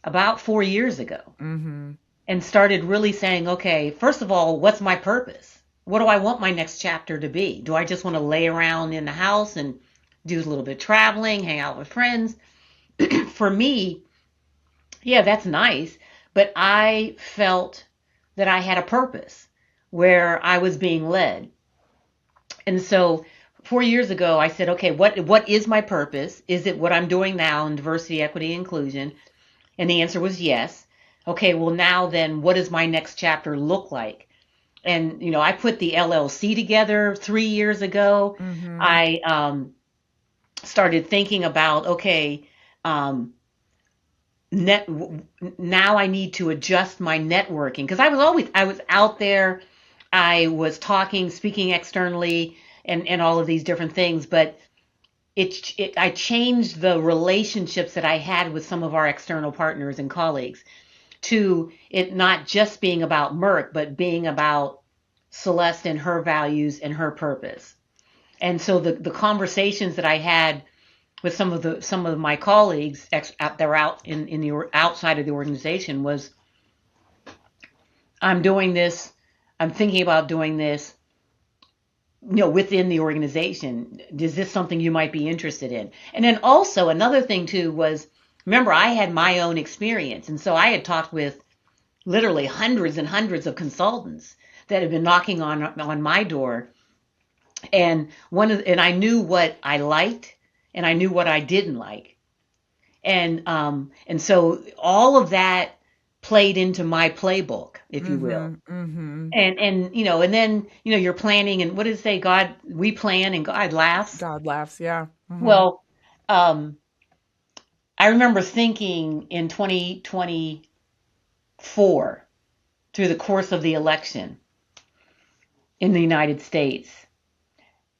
about 4 years ago Mm-hmm. and started really saying, okay, first of all, what's my purpose? What do I want my next chapter to be? Do I just want to lay around in the house and do a little bit of traveling, hang out with friends? for me, yeah, that's nice, but I felt that I had a purpose where I was being led. And so 4 years ago, I said, okay, what is my purpose? Is it what I'm doing now in diversity, equity, inclusion? And the answer was yes. Okay, well, now then, what does my next chapter look like? And, I put the LLC together 3 years ago. Mm-hmm. I started thinking about, okay, um, net now I need to adjust my networking because I was out there, I was talking, speaking externally, and all of these different things, but I changed the relationships that I had with some of our external partners and colleagues to it not just being about Merck, but being about Celeste and her values and her purpose. And so the conversations that I had with some of my colleagues that were out in the outside of the organization was, I'm doing this, I'm thinking about doing this, within the organization. Is this something you might be interested in? And then also another thing too was, remember, I had my own experience, and so I had talked with literally hundreds and hundreds of consultants that had been knocking on my door, and I knew what I liked and I knew what I didn't like. And so all of that played into my playbook, if you will. Mm-hmm. Mm-hmm. And then you're planning, and what does it say? We plan and God laughs. God laughs. Yeah. Mm-hmm. Well, um, I remember thinking in 2024, through the course of the election in the United States,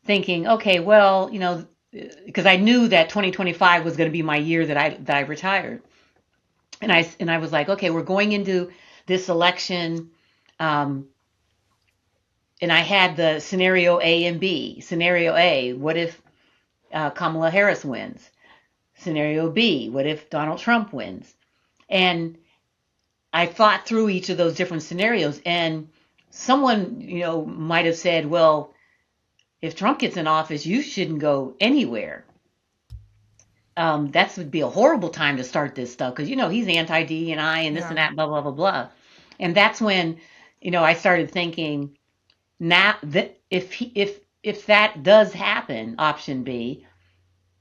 thinking, okay, well, because I knew that 2025 was going to be my year that I retired. And I was like, okay, we're going into this election, um, and I had the scenario A and B. Scenario A, what if Kamala Harris wins? Scenario B, what if Donald Trump wins? And I thought through each of those different scenarios, and someone, might have said, well, if Trump gets in office, you shouldn't go anywhere. That would be a horrible time to start this stuff because he's anti-DEI and this Yeah. and that, blah blah blah blah. And that's when I started thinking, now that if that does happen, option B,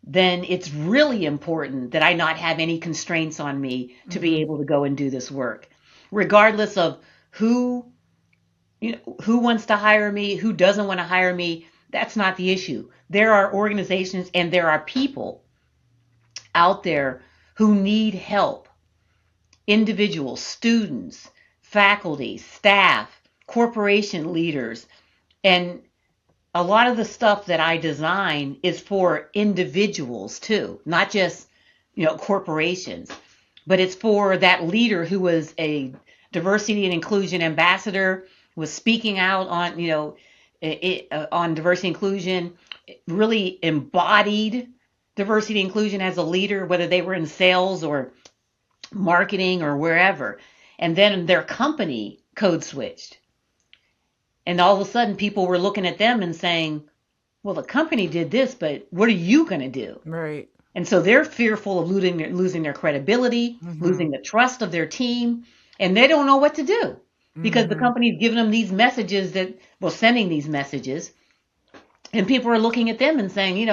then it's really important that I not have any constraints on me to be Mm-hmm. able to go and do this work, regardless of who who wants to hire me, who doesn't want to hire me. That's not the issue. There are organizations and there are people out there who need help, individuals, students, faculty, staff, corporation leaders. And a lot of the stuff that I design is for individuals too, not just, corporations, but it's for that leader who was a diversity and inclusion ambassador, was speaking out on, on diversity and inclusion, really embodied diversity and inclusion as a leader, whether they were in sales or marketing or wherever. And then their company code switched. And all of a sudden people were looking at them and saying, well, the company did this, but what are you going to do? Right. And so they're fearful of losing their credibility, Mm-hmm. losing the trust of their team, and they don't know what to do because the Mm-hmm. company's giving them these messages sending these messages, and people are looking at them and saying,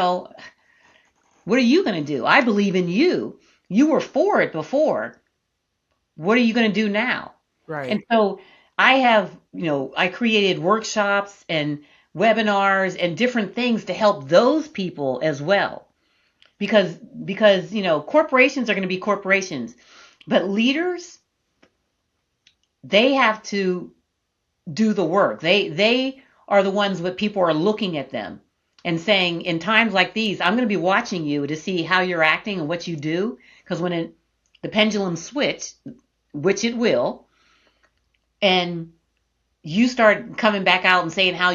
what are you going to do? I believe in you. You were for it before. What are you going to do now? Right. And so I have, I created workshops and webinars and different things to help those people as well. Because corporations are going to be corporations, but leaders, they have to do the work. They are the ones that people are looking at them and saying, in times like these, I'm going to be watching you to see how you're acting and what you do. Because when the pendulum switch, which it will, and you start coming back out and saying how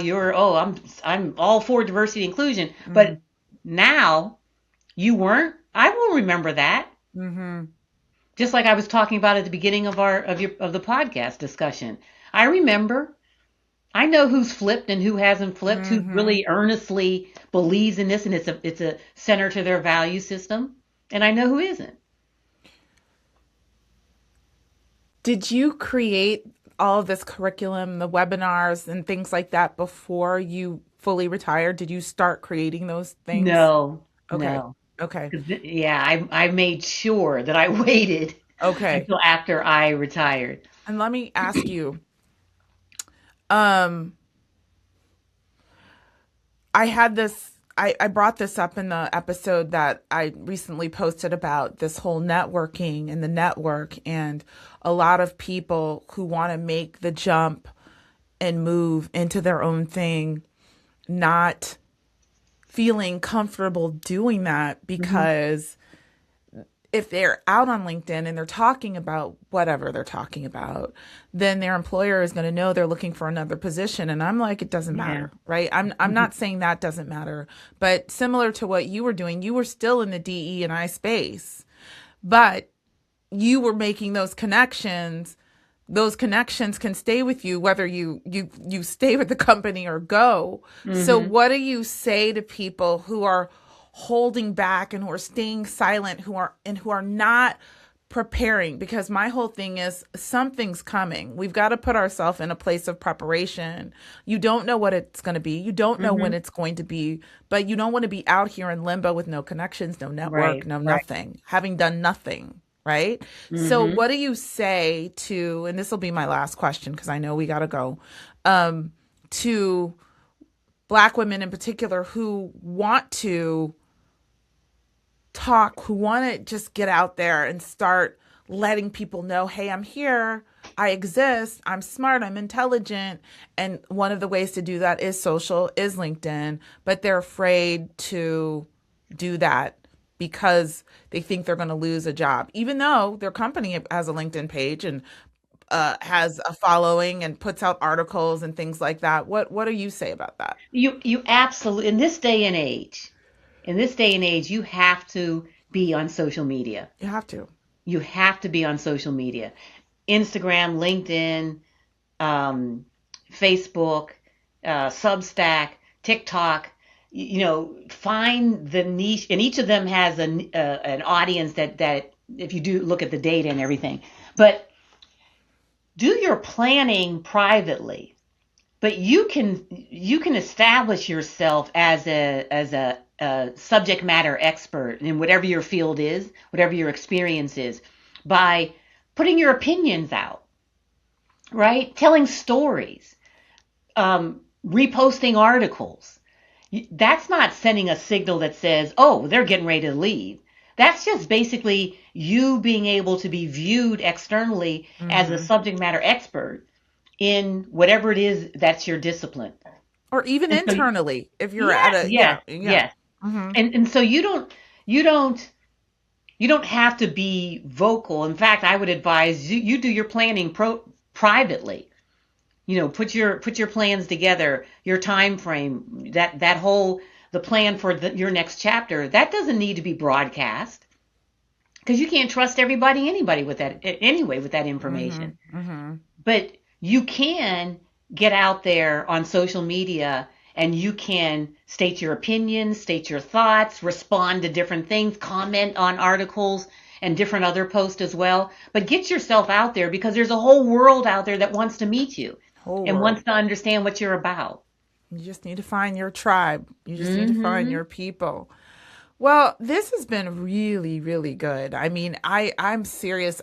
I'm all for diversity and inclusion, Mm-hmm. but now you weren't, I will remember that. Mm-hmm. Just like I was talking about at the beginning of the podcast discussion. I remember. I know who's flipped and who hasn't flipped, who Mm-hmm. really earnestly believes in this, and it's a center to their value system. and I know who isn't. Did you create all of this curriculum, the webinars and things like that before you fully retired? Did you start creating those things? No, Okay. no. Okay. 'Cause yeah, I made sure that I waited Okay. until after I retired. And let me ask you, um, I had this, I brought this up in the episode that I recently posted about this whole networking and the network, and a lot of people who want to make the jump and move into their own thing, not feeling comfortable doing that Hmm. because if they're out on LinkedIn and they're talking about whatever they're talking about, then their employer is going to know they're looking for another position. And I'm like, it doesn't Yeah. matter, right? I'm not saying that doesn't matter, but similar to what you were doing, you were still in the DE and I space, but you were making those connections. Those connections can stay with you whether you stay with the company or go. So Hmm. what do you say to people who are holding back and who are staying silent, who are not preparing? Because my whole thing is something's coming. We've got to put ourselves in a place of preparation. You don't know what it's going to be. You don't know when Hmm. it's going to be, but you don't want to be out here in limbo with no connections, no network, Right, no right. nothing, having done nothing, right? So Hmm. what do you say to, and this will be my last question because I know we got to go, um, to Black women in particular who want to talk, who want to just get out there and start letting people know, hey, I'm here, I exist, I'm smart, I'm intelligent. And one of the ways to do that is social, is LinkedIn, but they're afraid to do that because they think they're going to lose a job, even though their company has a LinkedIn page and has a following and puts out articles and things like that. What do you say about that? You absolutely, in this day and age, you have to be on social media. You have to. You have to be on social media. Instagram, LinkedIn, um, Facebook, Substack, TikTok. Find the niche, and each of them has an audience that if you do look at the data and everything. But do your planning privately. But you can establish yourself as a subject matter expert in whatever your field is, whatever your experience is, by putting your opinions out, right? Telling stories, reposting articles. That's not sending a signal that says, oh, they're getting ready to leave. That's just basically you being able to be viewed externally as a Hmm. subject matter expert in whatever it is that's your discipline. Or even And so, internally, if you're yeah, at a, yeah, yes, yeah. yes. Hmm. And so you don't you don't have to be vocal. In fact, I would advise you do your planning privately. Put your plans together, your time frame, that whole the plan for your next chapter. That doesn't need to be broadcast because you can't trust anybody with that anyway with that Hmm. information. Hmm. But you can get out there on social media and you can state your opinions, state your thoughts, respond to different things, comment on articles and different other posts as well. But get yourself out there because there's a whole world out there that wants to meet you Whole and world. wants to understand what you're about. You just need to find your tribe. You just need to find Hmm. your people. Well, this has been really, really good. I mean, I'm serious.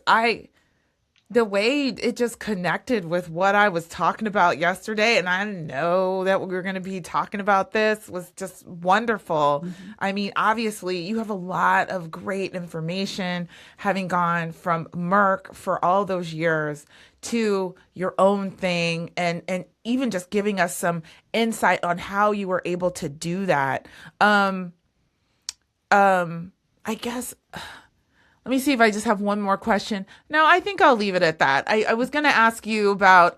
The way it just connected with what I was talking about yesterday, and I didn't know that we were going to be talking about this, was just wonderful. I mean, obviously, you have a lot of great information having gone from Merck for all those years to your own thing, and even just giving us some insight on how you were able to do that. Um, I guess let me see if I just have one more question. No, I think I'll leave it at that. I was going to ask you about,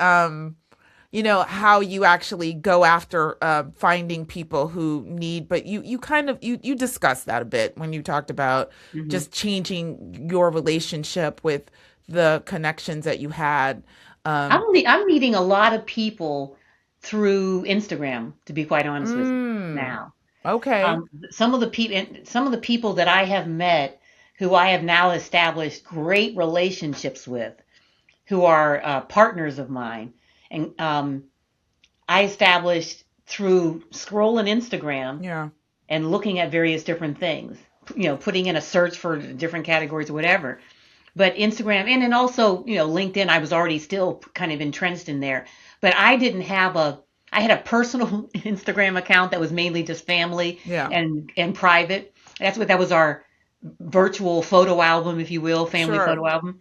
how you actually go after finding people who need, but you kind of you discussed that a bit when you talked about Hmm. just changing your relationship with the connections that you had. Um, I'm meeting a lot of people through Instagram, to be quite honest with you mm, now. okay. Some of the people that I have met, who I have now established great relationships with, who are partners of mine. And I established through scrolling Instagram Yeah. and looking at various different things, putting in a search for different categories or whatever. But Instagram and then also, LinkedIn, I was already still kind of entrenched in there. But I didn't have I had a personal Instagram account that was mainly just family Yeah. and private. That was our virtual photo album, if you will, family Sure. photo album.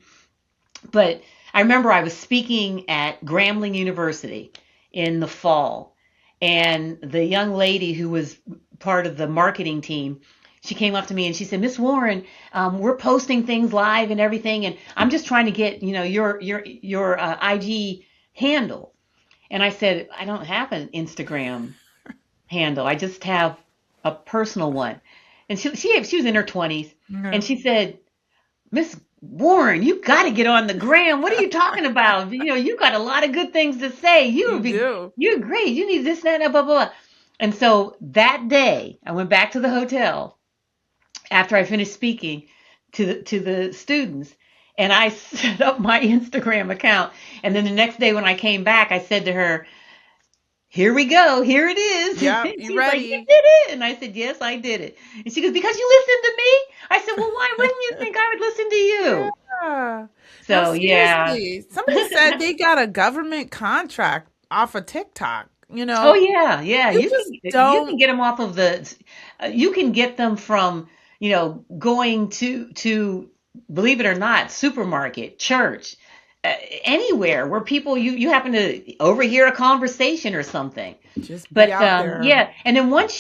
But I remember I was speaking at Grambling University in the fall, and the young lady who was part of the marketing team, she came up to me and she said, "Miss Warren, we're posting things live and everything, and I'm just trying to get your IG handle." And I said, "I don't have an Instagram handle. I just have a personal one." And she was in her 20s, and she said, "Miss Warren, you got to get on the gram. What are you talking about? You got a lot of good things to say. You're great. You need this, that, and blah, blah, blah." And so that day, I went back to the hotel after I finished speaking to the students, and I set up my Instagram account. And then the next day when I came back, I said to her, "Here we go. Here it is." Yeah, She's you ready? Like, "You did it?" And I said, "Yes, I did it." And she goes, "Because you listened to me?" I said, "Well, why wouldn't you think I would listen to you?" Yeah. So, No, yeah. seriously. Somebody said they got a government contract off of TikTok. Oh, yeah. Yeah. You You just can don't. get them off of you can get them from, going to, believe it or not, supermarket, church, anywhere where people, you happen to overhear a conversation or something. Just be But out there. yeah, and then once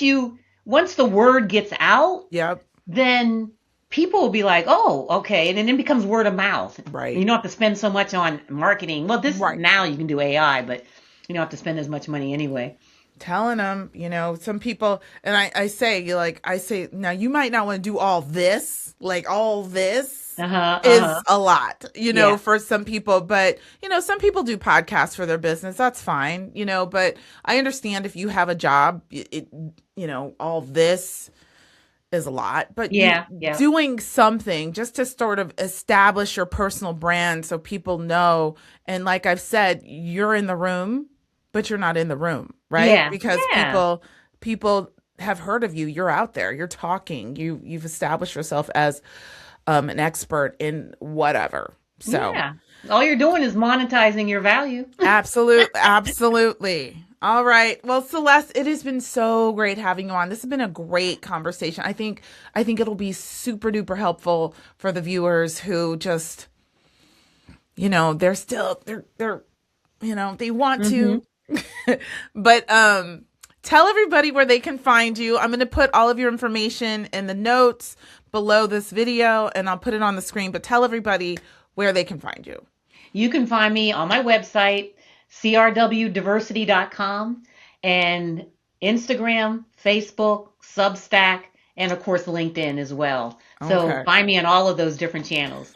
the word gets out, Yep. then people will be like, "Oh, okay," and then it becomes word of mouth. Right. You don't have to spend so much on marketing. Well, Right. now you can do AI, but you don't have to spend as much money anyway. Telling them, some people, and I say, now you might not want to do all this, like all this is a lot, Yeah. for some people, but, some people do podcasts for their business. That's fine, but I understand if you have a job, all this is a lot, but Yeah. doing something just to sort of establish your personal brand so people know. And like I've said, you're in the room, but you're not in the room, right? Yeah. Because Yeah. people have heard of you. You're out there. You're talking. You've established yourself as an expert in whatever. So Yeah. All you're doing is monetizing your value. absolutely. All right. Well, Celeste, it has been so great having you on. This has been a great conversation. I think it'll be super duper helpful for the viewers who just, they're still they're they want to. But tell everybody where they can find you. I'm going to put all of your information in the notes below this video, and I'll put it on the screen. But tell everybody where they can find you. You can find me on my website, crwdiversity.com, and Instagram, Facebook, Substack, and of course LinkedIn as well. So Okay. find me on all of those different channels.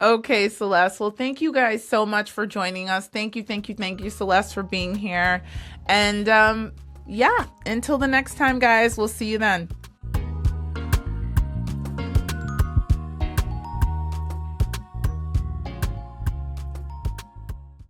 Okay, Celeste. Well, thank you guys so much for joining us. Thank you, Celeste, for being here. And yeah, until the next time, guys, we'll see you then.